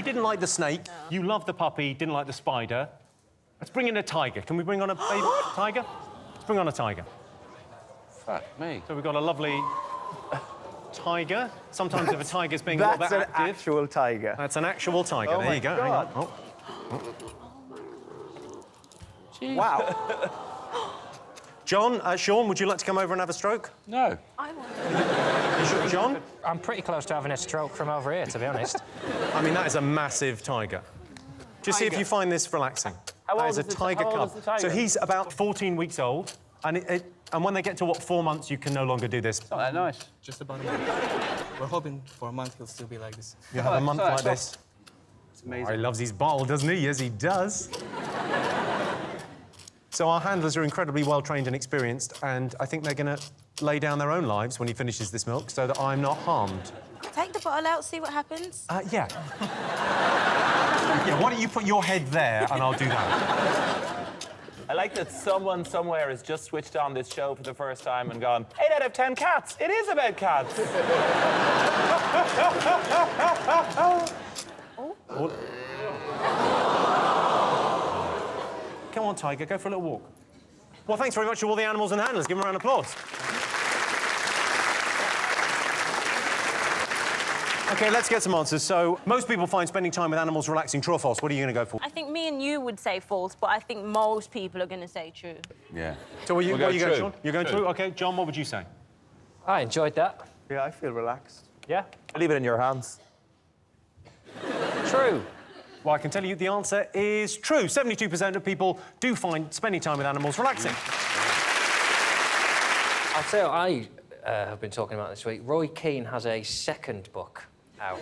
didn't like the snake, you loved the puppy, didn't like the spider. Let's bring in a tiger. Can we bring on a baby tiger? Let's bring on a tiger. Fuck me. So we've got a lovely tiger. Sometimes if a tiger's being a little bit active... That's an actual tiger. That's an actual tiger. Oh there you go. God. Hang on. Wow. John, Sean, would you like to come over and have a stroke? No. I want. You sure, John? I'm pretty close to having a stroke from over here, to be honest. I mean, that is a massive tiger. Just see if you find this relaxing. That is a tiger cub. So he's about 14 weeks old, and when they get to, 4 months, you can no longer do this. Not that nice. Just about a month. We're hoping for a month he'll still be like this. You have a month like this. It's amazing. Oh, he loves his bottle, doesn't he? Yes, he does. So our handlers are incredibly well-trained and experienced, and I think they're going to lay down their own lives when he finishes this milk so that I'm not harmed. Take the bottle out, see what happens. Yeah. Yeah, why don't you put your head there and I'll do that. I like that someone somewhere has just switched on this show for the first time and gone, 8 out of 10 cats. It is about cats. Oh. Come on, Tiger, go for a little walk. Well, thanks very much to all the animals and handlers. Give them a round of applause. OK, let's get some answers. So, most people find spending time with animals relaxing. True or false? What are you going to go for? I think me and you would say false, but I think most people are going to say true. Yeah. So, what are you going, Sean? You're going True. true? OK, John, what would you say? I enjoyed that. Yeah, I feel relaxed. Yeah? I leave it in your hands. True. Well, I can tell you the answer is true. 72% of people do find spending time with animals relaxing. I'll tell you what I have been talking about this week. Roy Keane has a second book out.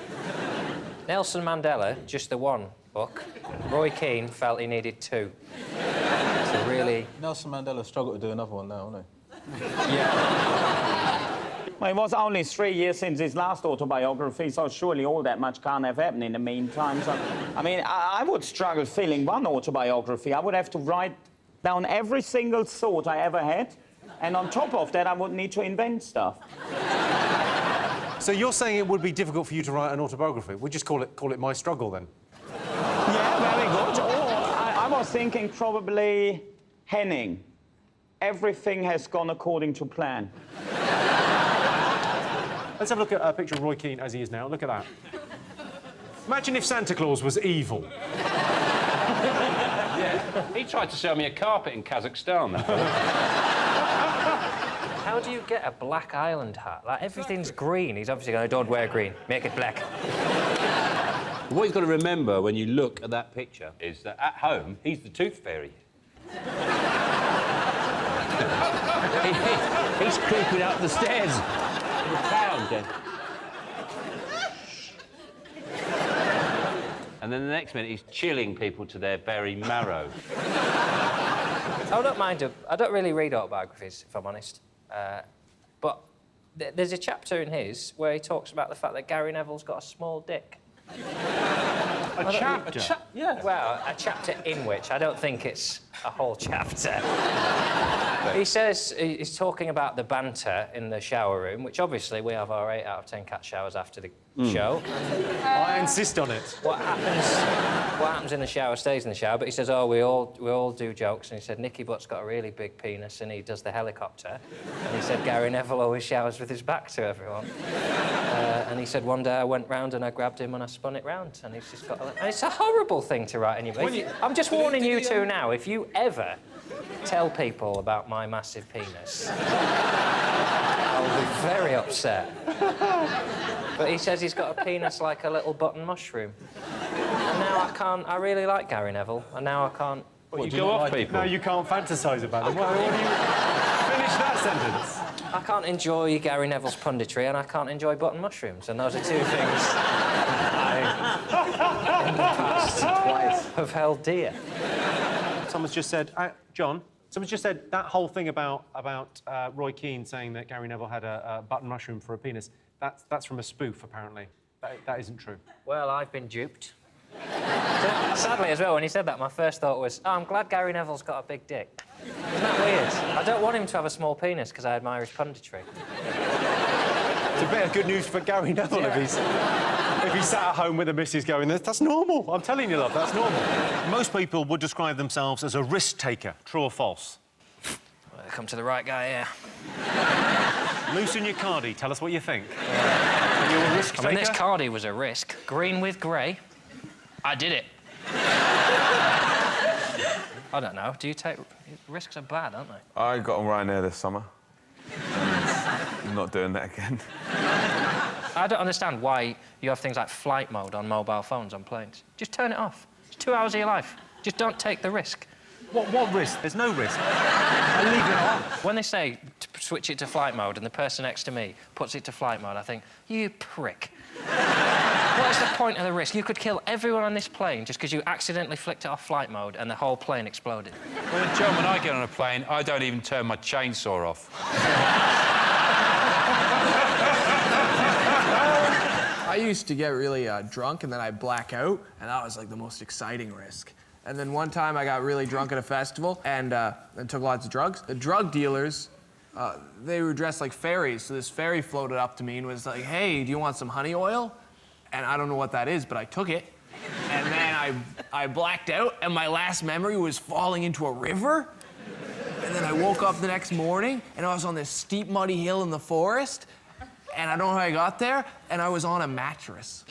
Nelson Mandela, just the one book. Roy Keane felt he needed 2. So really... Nelson Mandela struggled to do another one now, hasn't he? Yeah. Well, it was only 3 years since his last autobiography, so surely all that much can't have happened in the meantime. So, I mean, I would struggle filling one autobiography. I would have to write down every single thought I ever had, and on top of that, I would need to invent stuff. So you're saying it would be difficult for you to write an autobiography? We'll just call it My Struggle, then. Yeah, very good. Or I was thinking probably Henning. Everything has gone according to plan. Let's have a look at a picture of Roy Keane as he is now. Look at that. Imagine if Santa Claus was evil. Yeah. He tried to sell me a carpet in Kazakhstan. How do you get a black island hat? Like, everything's green. He's obviously going, don't wear green. Make it black. What you've got to remember when you look at that picture is that at home, he's the tooth fairy. He's creeping up the stairs in the town. And then the next minute, he's chilling people to their very marrow. I don't really read autobiographies, if I'm honest. But there's a chapter in his where he talks about the fact that Gary Neville's got a small dick. A chapter? Yeah. Well, a chapter in which I don't think it's a whole chapter. He says he's talking about the banter in the shower room, which obviously we have our 8 out of 10 cat showers after the show. I insist on it. What happens in the shower stays in the shower. But he says, we all do jokes. And he said Nicky Butt's got a really big penis and he does the helicopter. And he said Gary Neville always showers with his back to everyone. And he said one day I went round and I grabbed him and I spun it round. And he's just got. And it's a horrible thing to write anyway. I'm just warning you two now. If you ever tell people about my massive penis, I'll be very upset. But he says he's got a penis like a little button mushroom. And now I really like Gary Neville, and now I can't... You go off people? No, you can't fantasise about them. What do you... Finish that sentence. I can't enjoy Gary Neville's punditry, and I can't enjoy button mushrooms, and those are two things I, in the past, have held dear. Someone's just said... John, someone's just said that whole thing about Roy Keane saying that Gary Neville had a button mushroom for a penis. That's from a spoof, apparently. That isn't true. Well, I've been duped. Sadly, as well, when he said that, my first thought was, I'm glad Gary Neville's got a big dick. Isn't that weird? I don't want him to have a small penis because I admire his punditry. It's a bit of good news for Gary Neville if he sat at home with a missus going, that's normal. I'm telling you, love, that's normal. Most people would describe themselves as a risk-taker. True or false? Well, come to the right guy here. Loosen your cardie. Tell us what you think. Are you a risk-taker? I mean, this cardie was a risk. Green with grey. I did it. I don't know. Do you take... Risks are bad, aren't they? I got on Ryanair this summer. I'm not doing that again. I don't understand why you have things like flight mode on mobile phones on planes. Just turn it off. It's 2 hours of your life. Just don't take the risk. What risk? There's no risk. I leave it on. When they say to switch it to flight mode and the person next to me puts it to flight mode, I think, you prick. What is the point of the risk? You could kill everyone on this plane just because you accidentally flicked it off flight mode and the whole plane exploded. Well, John, when I get on a plane, I don't even turn my chainsaw off. I used to get really drunk and then I'd black out, and that was like the most exciting risk. And then one time I got really drunk at a festival and took lots of drugs. The drug dealers, they were dressed like fairies, so this fairy floated up to me and was like, hey, do you want some honey oil? And I don't know what that is, but I took it. And then I blacked out, and my last memory was falling into a river. And then I woke up the next morning, and I was on this steep, muddy hill in the forest, and I don't know how I got there, and I was on a mattress.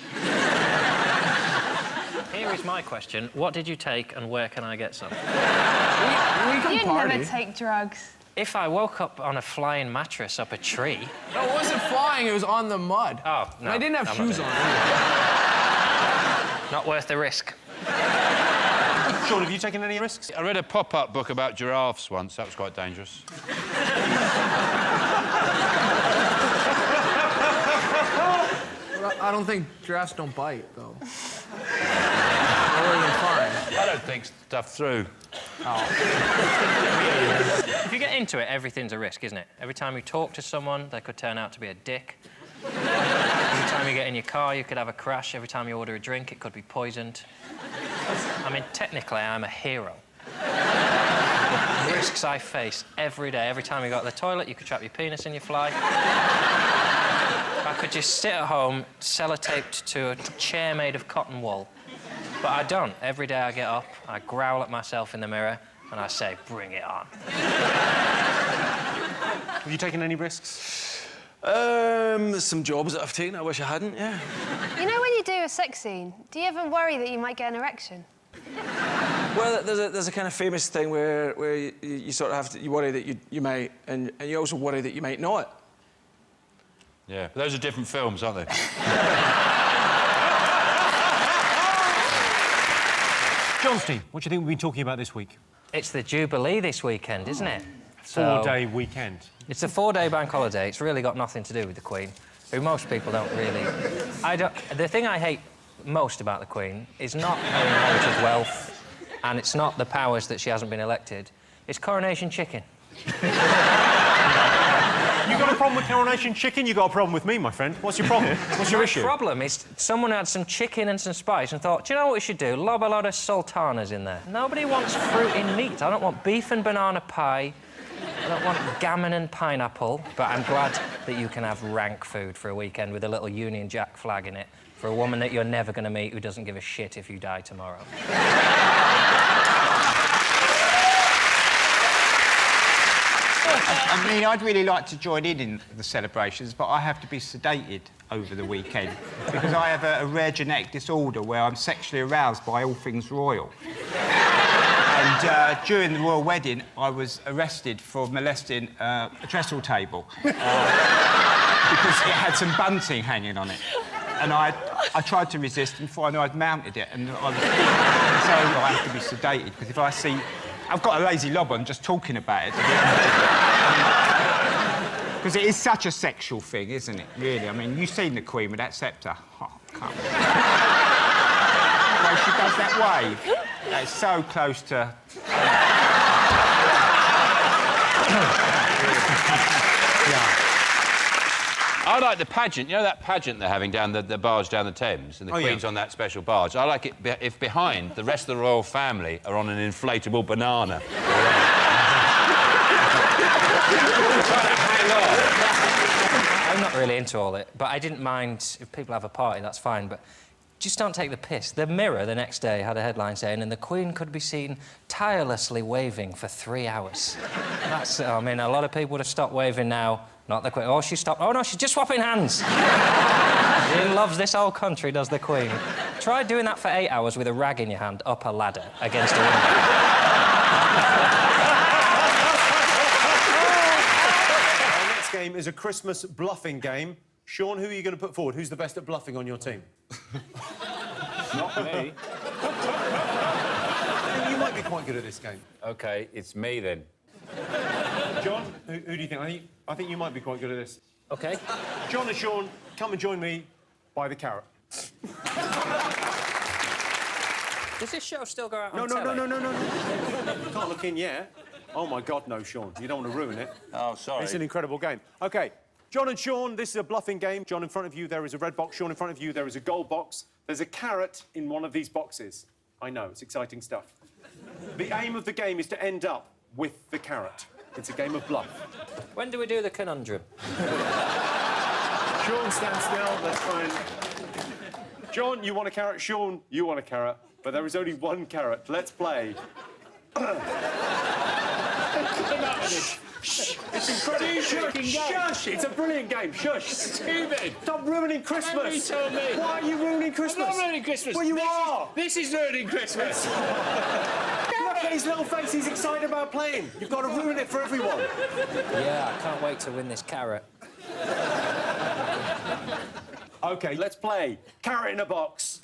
Here is my question. What did you take, and where can I get some? We can You'd party. never take drugs. If I woke up on a flying mattress up a tree... No, it wasn't flying, it was on the mud. Oh, no. And I didn't have shoes on. Not worth the risk. Sean, have you taken any risks? I read a pop-up book about giraffes once. That was quite dangerous. I don't think giraffes don't bite, though. They're fine. I don't think stuff through. Oh. If you get into it, everything's a risk, isn't it? Every time you talk to someone, they could turn out to be a dick. Every time you get in your car, you could have a crash. Every time you order a drink, it could be poisoned. I mean, technically, I'm a hero. The risks I face every day. Every time you go to the toilet, you could trap your penis in your fly. I could just sit at home, sellotaped to a chair made of cotton wool. But I don't. Every day I get up, I growl at myself in the mirror, and I say, bring it on. Have you taken any risks? Some jobs that I've taken, I wish I hadn't, yeah. You know when you do a sex scene, do you ever worry that you might get an erection? Well, there's a kind of famous thing where you sort of have to... You worry that you might, and you also worry that you might not. Yeah, but those are different films, aren't they? John Steve, what do you think we've been talking about this week? It's the Jubilee this weekend, isn't it? Four-day weekend. It's a 4-day bank holiday. It's really got nothing to do with the Queen, who most people don't really... The thing I hate most about the Queen is not her inherited wealth, and it's not the powers that she hasn't been elected. It's coronation chicken. You got a problem with coronation chicken? You got a problem with me, my friend. What's your problem? What's your issue? My problem is someone had some chicken and some spice and thought, do you know what we should do? Lob a lot of sultanas in there. Nobody wants fruit in meat. I don't want beef and banana pie. I don't want gammon and pineapple. But I'm glad that you can have rank food for a weekend with a little Union Jack flag in it for a woman that you're never going to meet who doesn't give a shit if you die tomorrow. I mean, I'd really like to join in the celebrations, but I have to be sedated over the weekend because I have a rare genetic disorder where I'm sexually aroused by all things royal. And during the royal wedding, I was arrested for molesting a trestle table because it had some bunting hanging on it. And I tried to resist, and before I knew I'd mounted it, and so I have to be sedated because if I see... I've got a lazy lob on just talking about it. Because it is such a sexual thing, isn't it, really? I mean, you've seen the Queen with that sceptre. Oh, come on. The way she does that wave, that's so close to... I like the pageant. You know that pageant they're having down the barge down the Thames, and the Queen's on that special barge. I like it if behind the rest of the royal family are on an inflatable banana. I'm not really into all it, but I didn't mind if people have a party, that's fine, but just don't take the piss. The Mirror the next day had a headline saying, and the Queen could be seen tirelessly waving for 3 hours. That's, I mean, a lot of people would have stopped waving now. Not the Queen. Oh, she stopped. Oh, no, she's just swapping hands. She loves this whole country, does the Queen. Try doing that for 8 hours with a rag in your hand up a ladder against a window. Our next game is a Christmas bluffing game. Sean, who are you going to put forward? Who's the best at bluffing on your team? Not me. I think you might be quite good at this game. OK, it's me, then. John, who do you think? I think you might be quite good at this. OK. John and Sean, come and join me by the carrot. Does this show still go out on No. telly? You can't look in yet. Oh, my God, no, Sean. You don't want to ruin it. Oh, sorry. It's an incredible game. OK, John and Sean, this is a bluffing game. John, in front of you, there is a red box. Sean, in front of you, there is a gold box. There's a carrot in one of these boxes. I know, it's exciting stuff. The aim of the game is to end up with the carrot. It's a game of bluff. When do we do the conundrum? Sean, stand still. Let's try and... John, you want a carrot. Sean, you want a carrot. But there is only one carrot. Let's play. Shh. It's incredible. Shush. It's a brilliant game. Shush. Stupid. Stop ruining Christmas. You tell me. Why are you ruining Christmas? I'm not ruining Christmas. Well, you are. This is ruining Christmas. Look at his little face. He's excited about playing. You've got to ruin it for everyone. Yeah, I can't wait to win this carrot. OK, let's play. Carrot in a box.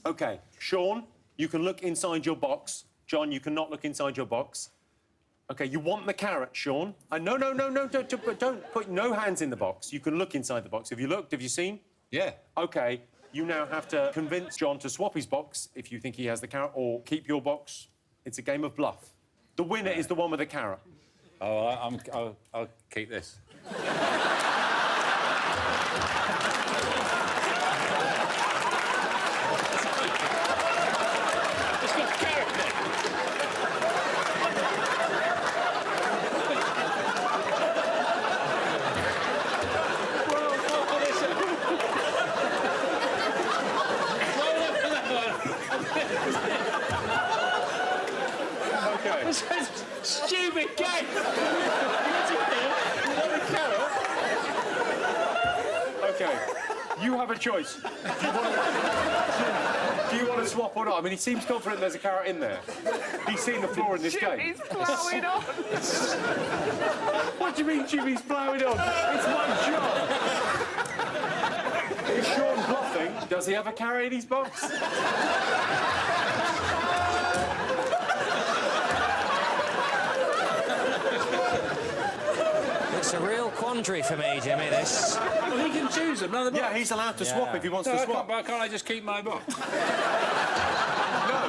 OK, Sean, you can look inside your box. John, you cannot look inside your box. OK, you want the carrot, Sean. No, don't put no hands in the box. You can look inside the box. Have you looked? Have you seen? Yeah. OK, You now have to convince Jon to swap his box if you think he has the carrot, or keep your box. It's a game of bluff. The winner is the one with the carrot. Oh, I'll keep this. It's got carrot there. Okay. It's a stupid game. Okay. You have a choice. Do you want to swap or not? I mean, he seems confident there's a carrot in there. He's seen the floor in this game. Jimmy's ploughing on. What do you mean Jimmy's ploughing on? It's my job. Is Sean bluffing? Does he have a carrot in his box? It's a real quandary for me, Jimmy, this. Well, he can choose another box. Yeah, he's allowed to swap if he wants to swap. Why can't I just keep my box? No,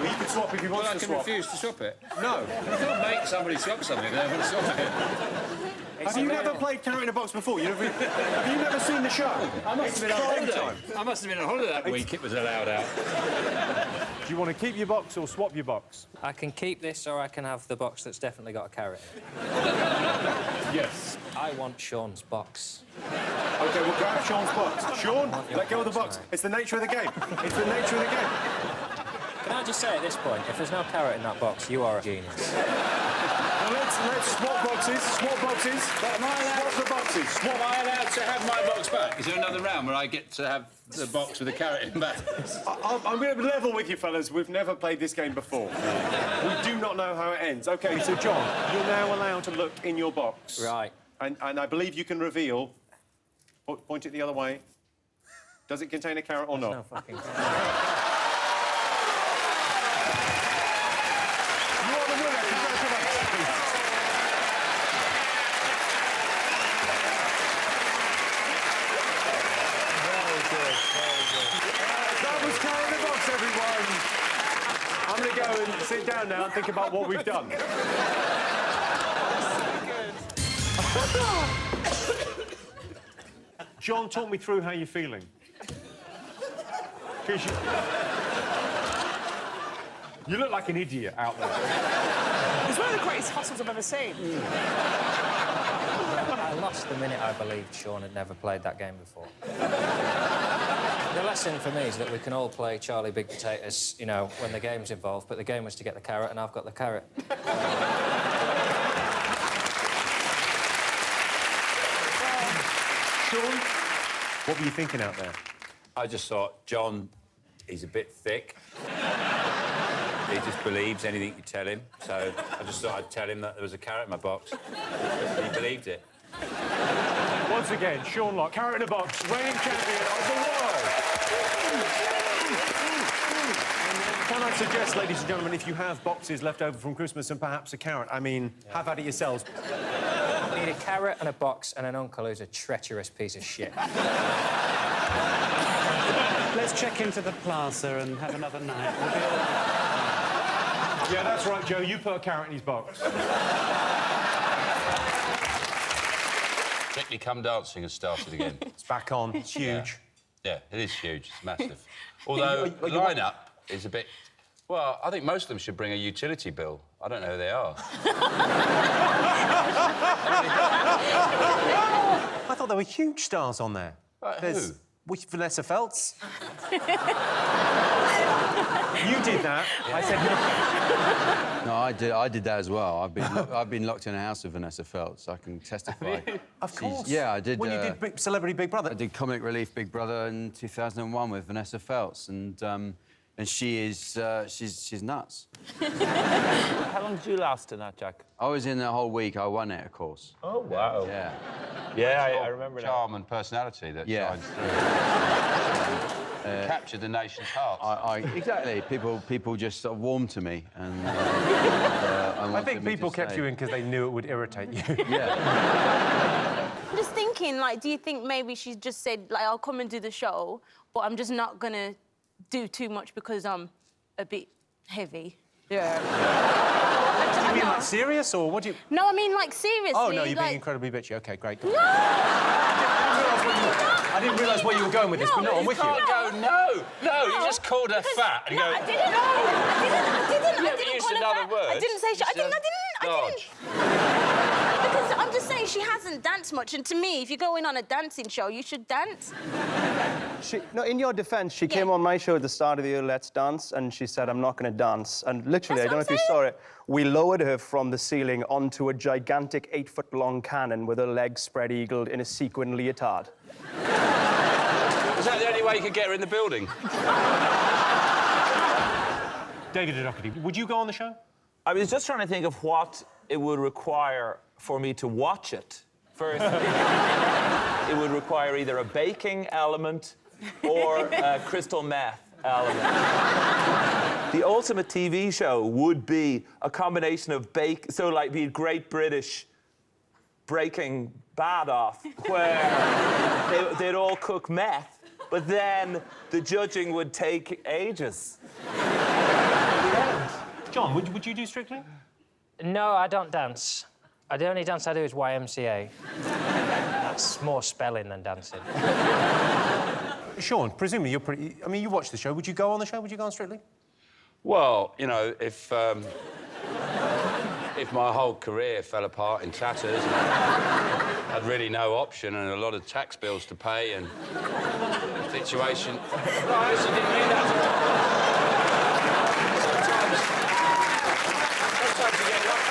he can swap if he wants I to can swap. refuse to swap it. No. You can't make somebody swap something and then swap it. Have you never played carrot in a box before? Have you never seen the show? I must have been on holiday. I must have been on holiday that week it was allowed out. Do you want to keep your box or swap your box? I can keep this, or I can have the box that's definitely got a carrot in it. Yes. I want Sean's box. OK, we'll grab Sean's box. Sean, let go of the box. Mate. It's the nature of the game. It's the nature of the game. Can I just say at this point, if there's no carrot in that box, you are a genius. Well, let's swap boxes. Swap boxes. But am I allowed... Swap the boxes. Am I allowed to have my box back? Is there another round where I get to have the box with the carrot in back? I'm going to level with you, fellas. We've never played this game before. We do not know how it ends. OK, so, Jon, you're now allowed to look in your box. Right. And I believe you can reveal... Point it the other way. Does it contain a carrot or not? No fucking carrot. You are the winner. Congratulations. Very good, very good. That was carrot in the box, everyone. I'm going to go and sit down now and think about what we've done. Jon, talk me through how you're feeling. 'Cause you look like an idiot out there. It's one of the greatest hustles I've ever seen. I lost the minute I believed Sean had never played that game before. The lesson for me is that we can all play Charlie Big Potatoes, you know, when the game's involved, but the game was to get the carrot, and I've got the carrot. Sean, what were you thinking out there? I just thought, Jon, he's a bit thick. He just believes anything you tell him. So I just thought I'd tell him that there was a carrot in my box. He believed it. Once again, Sean Locke, carrot in a box, reigning champion of the world. Can I suggest, ladies and gentlemen, if you have boxes left over from Christmas and perhaps a carrot, I mean, have at it yourselves. I need a carrot and a box and an uncle who's a treacherous piece of shit. Let's check into the plaza and have another night. We'll be all right. Yeah, that's right, Joe. You put a carrot in his box. Strictly Come Dancing has started again. It's back on. It's huge. Yeah, it is huge. It's massive. Although the line-up is a bit... Well, I think most of them should bring a utility bill. I don't know who they are. I thought there were huge stars on there. There's... Who? Which Vanessa Feltz? You did that. Yeah. I said no. No, I did that as well. I've been locked in a house with Vanessa Feltz. I can testify. Of course. Yeah, I did. When you did Celebrity Big Brother. I did Comic Relief Big Brother in 2001 with Vanessa Feltz, and she is she's nuts. How long did you last in that, Jack? I was in the whole week. I won it, of course. Oh, wow. Yeah. Yeah, I remember that. Charm and personality that shines through. Captured the nation's hearts. Exactly. People just sort of warmed to me, and I think people kept you in because they knew it would irritate you. Yeah. I'm just thinking, like, do you think maybe she just said, like, I'll come and do the show, but I'm just not gonna do too much because I'm a bit heavy? Yeah. Do you mean, like, serious, or what do you... No, I mean, like, seriously. Oh, no, you're like... being incredibly bitchy. OK, great. No! I didn't realise where you were going with this, but no, I'm with you. You can't go, no, you just called her fat and No, go... I didn't. No, I didn't used call her another fat. word. I didn't say she... I didn't. Dodge. Because I'm just saying she hasn't danced much, and to me, if you're going on a dancing show, you should dance. No, in your defence, she came on my show at the start of the year, Let's Dance, and she said, I'm not going to dance. And literally, I don't know if you saw it, we lowered her from the ceiling onto a gigantic 8-foot-long cannon with her legs spread-eagled in a sequin leotard. Was that the only way you could get her in the building? David Doherty, would you go on the show? I was just trying to think of what it would require for me to watch it. First, it would require either a baking element or a crystal meth element. The ultimate TV show would be a combination of so like the Great British Breaking Bad Off, where they'd all cook meth, but then the judging would take ages. John, would you do Strictly? No, I don't dance. The only dance I do is YMCA. That's more spelling than dancing. Sean, presumably you're pretty... I mean, you watch the show. Would you go on the show? Would you go on Strictly? Well, you know, if my whole career fell apart in tatters and I had really no option and a lot of tax bills to pay and the situation... No, I actually didn't mean that. Sometimes you get lucky.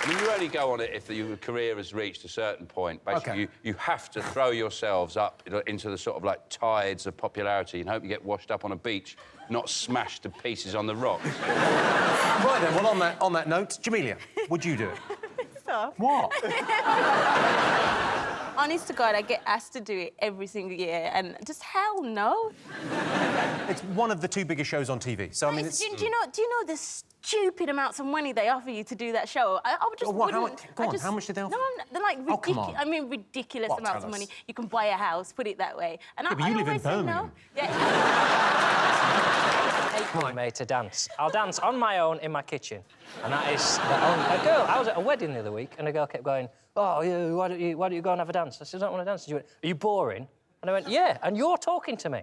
I mean, you only go on it if your career has reached a certain point. Basically, you have to throw yourselves up into the sort of, like, tides of popularity and hope you get washed up on a beach, not smashed to pieces on the rocks. Right, then, well, on that note, Jamelia, would you do it? Stop. What? Honest to God, I get asked to do it every single year, and just hell no. It's one of the 2 biggest shows on TV, so I mean, it's... Do you know the stupid amounts of money they offer you to do that show? I just what, wouldn't... how much did they offer? No, they're like Oh, come on. I mean, ridiculous What, amounts tell of us. money. You can buy a house, put it that way. And Yeah, but you live in always say Birmingham. no. Yeah. Put me to dance. I'll dance on my own in my kitchen. And that is the only... I was at a wedding the other week, and a girl kept going, oh, yeah, why don't you go and have a dance? I said, I don't want to dance. She went, are you boring? And I went, yeah, and you're talking to me.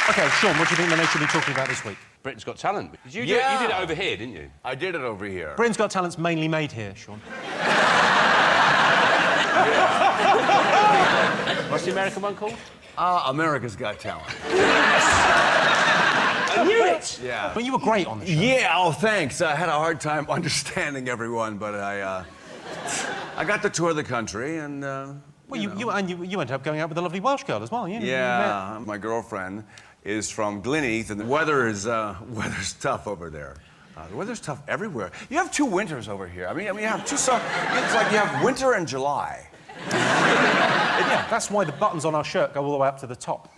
OK, Sean, what do you think the nation will be talking about this week? Britain's Got Talent. You did it over here, didn't you? I did it over here. Britain's Got Talent's mainly made here, Sean. What's the American one called? America's Got Talent. I knew it! Yeah. But you were great on the show. Yeah, oh, thanks. I had a hard time understanding everyone, but I got to tour the country and, Well, you ended up going out with a lovely Welsh girl as well, yeah? Yeah, my girlfriend is from Gleneath, and the weather's tough over there. The weather's tough everywhere. You have 2 winters over here. I mean, you have 2 summers. It's like you have winter and July. Yeah, that's why the buttons on our shirt go all the way up to the top.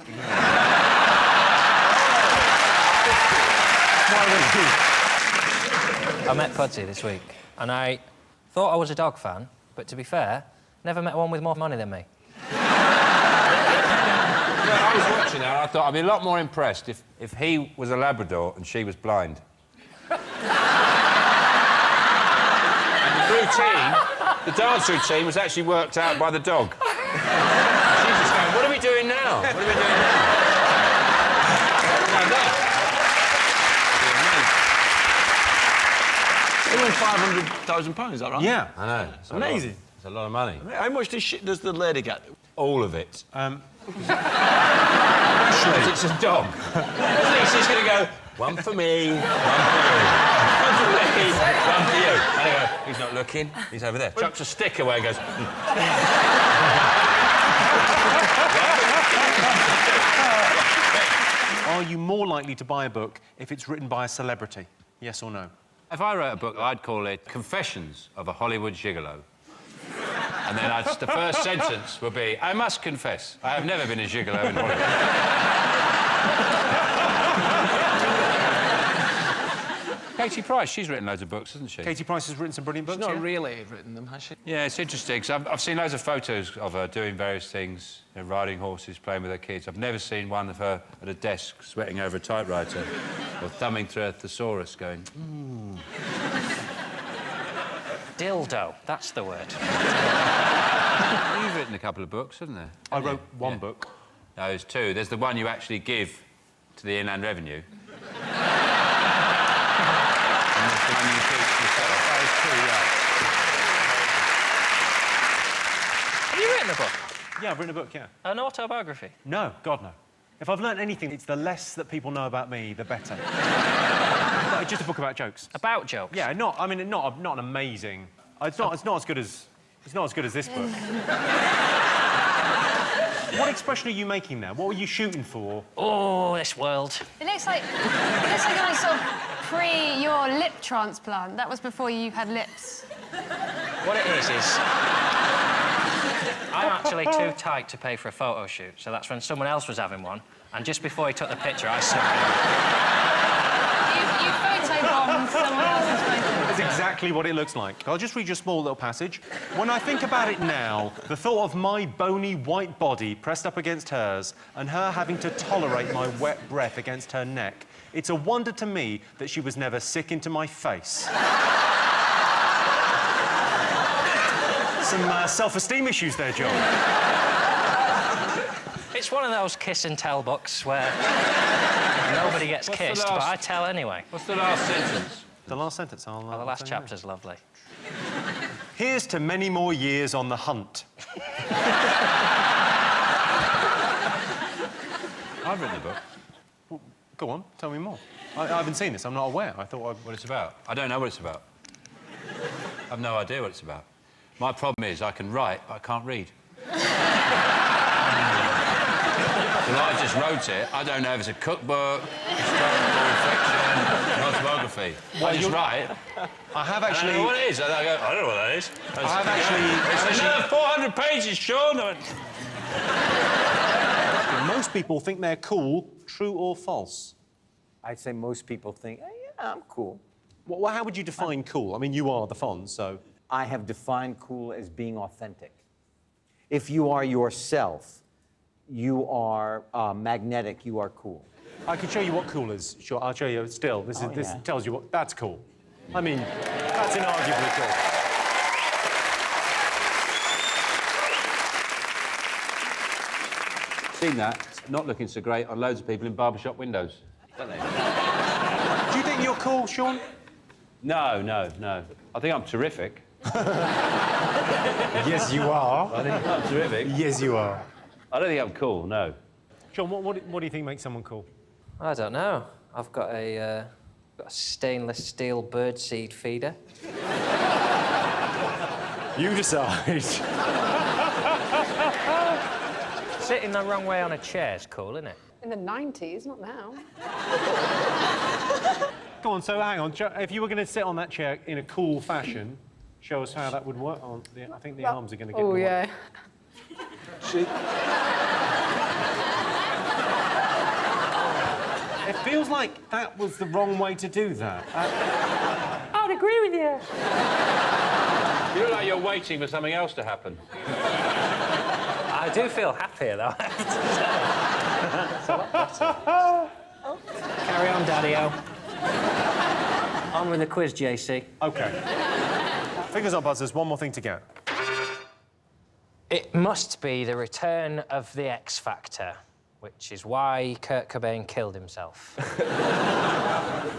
I met Pudsey this week, and I thought I was a dog fan, but to be fair, never met one with more money than me. I was watching that and I thought I'd be a lot more impressed if he was a Labrador and she was blind. And the dance routine was actually worked out by the dog. She's just going, what are we doing now? What are we doing now? They won £500,000, is that right? Yeah. I know. It's amazing. It's a lot of money. How much does the lady get? All of it. Actually, it's a dog. She's going to go, one for me, one for you. One for me, one for you. And I go, he's not looking, he's over there. Chucks a stick away and goes... Are you more likely to buy a book if it's written by a celebrity? Yes or no? If I wrote a book, I'd call it Confessions of a Hollywood Gigolo. And then the first sentence would be, I must confess, I have never been a gigolo in Hollywood. Katie Price, she's written loads of books, hasn't she? Katie Price has written some brilliant books, She's not yeah? really written them, has she? Yeah, it's interesting, because I've seen loads of photos of her doing various things, you know, riding horses, playing with her kids. I've never seen one of her at a desk sweating over a typewriter or thumbing through a thesaurus going, Dildo, that's the word. You've written a couple of books, haven't you? I wrote one book. No, there's two. There's the one you actually give to the Inland Revenue. And there's the one you keep to yourself. That is true, yeah. Have you written a book? Yeah, I've written a book, yeah. An autobiography? No, God, no. If I've learnt anything, it's the less that people know about me, the better. No, just a book about jokes. About jokes? Yeah, not an amazing... It's not as good as this book. What expression are you making now? What were you shooting for? Oh, this world. It looks like only sort of pre your lip transplant. That was before you had lips. What it is I'm actually too tight to pay for a photo shoot, so that's when someone else was having one, and just before he took the picture, I snuck You photobombed someone else's photo. That's exactly what it looks like. I'll just read you a small little passage. When I think about it now, the thought of my bony white body pressed up against hers and her having to tolerate my wet breath against her neck, it's a wonder to me that she was never sick into my face. Some self-esteem issues there, John. It's one of those kiss and tell books where nobody gets kissed, but I tell anyway. What's the last sentence? The last sentence, the last chapter's lovely. Here's to many more years on the hunt. I've written a book. Well, go on, tell me more. I haven't seen this, I'm not aware. I thought what it's about. I don't know what it's about. I've no idea what it's about. My problem is I can write, but I can't read. Well, I just wrote it. I don't know if it's a cookbook, historical fiction, an autobiography. Well, I just write. I have actually... I don't know what it is. I don't know what that is. I have actually... It's another 400 pages, Sean. Most people think they're cool, true or false? I'd say most people think, yeah, I'm cool. Well, how would you define cool? I mean, you are the Fonz, so... I have defined cool as being authentic. If you are yourself, you are magnetic, you are cool. I can show you what cool is. Sure, I'll show you still. This tells you what... That's cool. I mean, that's inarguably cool. Seen that? Not looking so great on loads of people in barbershop windows. Don't they? Do you think you're cool, Sean? No. I think I'm terrific. Yes, you are. I think I'm terrific. Yes, you are. I don't think I'm cool, no. Sean, what do you think makes someone cool? I don't know. I've got a stainless steel birdseed feeder. You decide. Sitting the wrong way on a chair is cool, isn't it? In the 90s, not now. Go on, so hang on. If you were going to sit on that chair in a cool fashion, show us how that would work. I think the arms are going to get in the way. Yeah. It feels like that was the wrong way to do that. I'd agree with you. You look like you're waiting for something else to happen. I do feel happier, though. Carry on, Daddy-O. On with the quiz, JC. OK. Fingers up, buzzers. One more thing to get. It must be the return of the X Factor, which is why Kurt Cobain killed himself.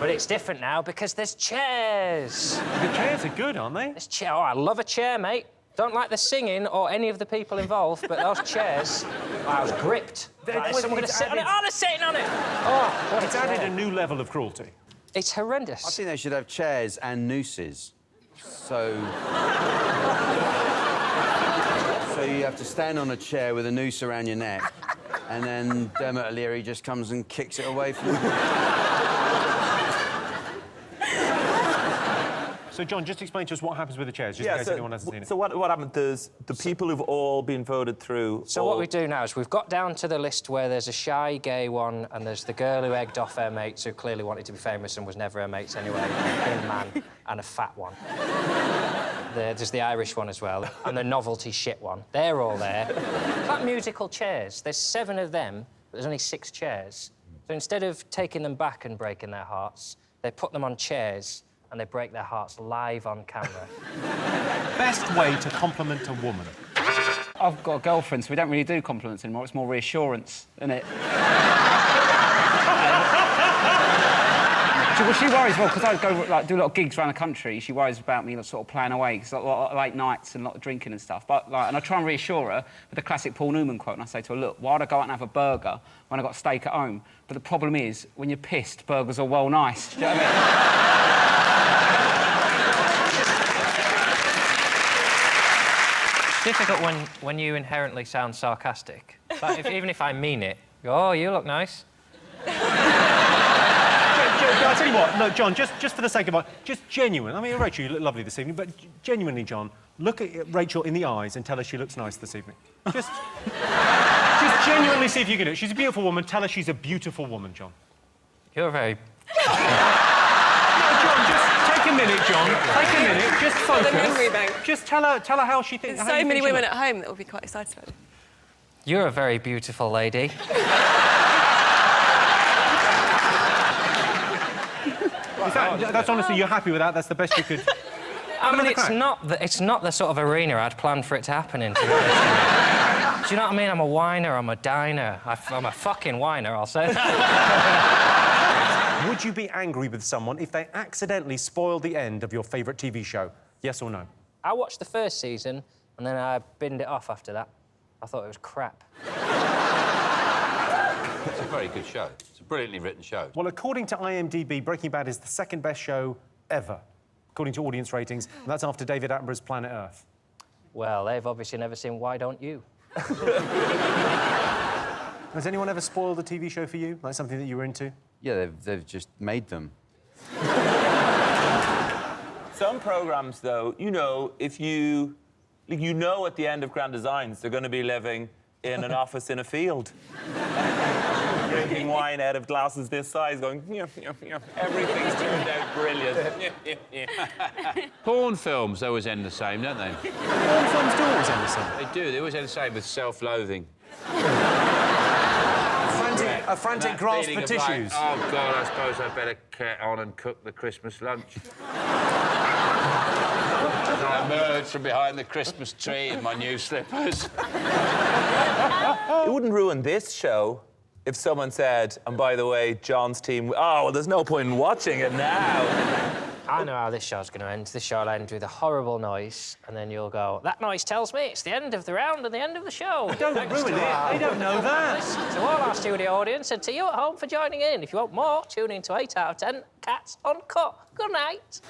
But it's different now because there's chairs. The chairs are good, aren't they? There's oh, I love a chair, mate. Don't like the singing or any of the people involved, but those chairs, I was gripped. Is someone going to sit on it? Oh, they're sitting on it! Oh, it's added a new level of cruelty. It's horrendous. I think they should have chairs and nooses. So you have to stand on a chair with a noose around your neck, and then Dermot O'Leary just comes and kicks it away from you. So, John, just explain to us what happens with the chairs, just in case anyone hasn't seen it. So what happened is the people who've all been voted through... So what we do now is we've got down to the list where there's a shy gay one and there's the girl who egged off her mates who clearly wanted to be famous and was never her mates anyway, a thin man and a fat one. There's the Irish one as well, and the novelty shit one. They're all there. It's like musical chairs. There's 7 of them, but there's only 6 chairs. So instead of taking them back and breaking their hearts, they put them on chairs and they break their hearts live on camera. Best way to compliment a woman? I've got a girlfriend, so we don't really do compliments anymore. It's more reassurance, isn't it? Well, she worries, well, because I go, like, do a lot of gigs around the country. She worries about me sort of playing away, because a lot of late nights and a lot of drinking and stuff. But, like, and I try and reassure her with the classic Paul Newman quote, and I say to her, look, why would I go out and have a burger when I've got steak at home? But the problem is, when you're pissed, burgers are well nice. Do you know what I mean? It's difficult when you inherently sound sarcastic. Like, even if I mean it, you go, oh, you look nice. I'll tell you what, look, John, just for the sake of it, just genuine. I mean, Rachel, you look lovely this evening, but genuinely, John, look at Rachel in the eyes and tell her she looks nice this evening. Just genuinely see if you can do it. She's a beautiful woman. Tell her she's a beautiful woman, John. You're very... No, John, just take a minute, John. Take a minute, just focus. The memory bank. Just tell her how she thinks. There's so many women at home that will be quite excited about it. You're a very beautiful lady. That's honestly, you're happy with that? That's the best you could... I mean, it's not the sort of arena I'd planned for it to happen in, to be honest. Do you know what I mean? I'm a whiner, I'm a diner. I'm a fucking whiner, I'll say that. Would you be angry with someone if they accidentally spoiled the end of your favourite TV show? Yes or no? I watched the first season, and then I binned it off after that. I thought it was crap. It's a very good show. It's a brilliantly written show. Well, according to IMDb, Breaking Bad is the second best show ever, according to audience ratings, and that's after David Attenborough's Planet Earth. Well, they've obviously never seen Why Don't You? Has anyone ever spoiled a TV show for you? Like something that you were into? Yeah, they've just made them. Some programmes, though, you know, if you... You know at the end of Grand Designs they're going to be living in an office in a field. Drinking wine out of glasses this size, going, everything's turned out brilliant. Porn films always end the same, don't they? Porn films do always end the same. They do. They always end the same with self-loathing. A frantic grasp for tissues. Like, oh, God, I suppose I'd better get on and cook the Christmas lunch. As I emerge from behind the Christmas tree in my new slippers. It wouldn't ruin this show if someone said, and by the way, John's team... Oh, well, there's no point in watching it now. I know how this show's going to end. This show will end with a horrible noise, and then you'll go, that noise tells me it's the end of the round and the end of the show. Don't ruin it. They don't know that. To all our studio audience and to you at home for joining in. If you want more, tune in to 8 out of 10 Cats Uncut. Good night.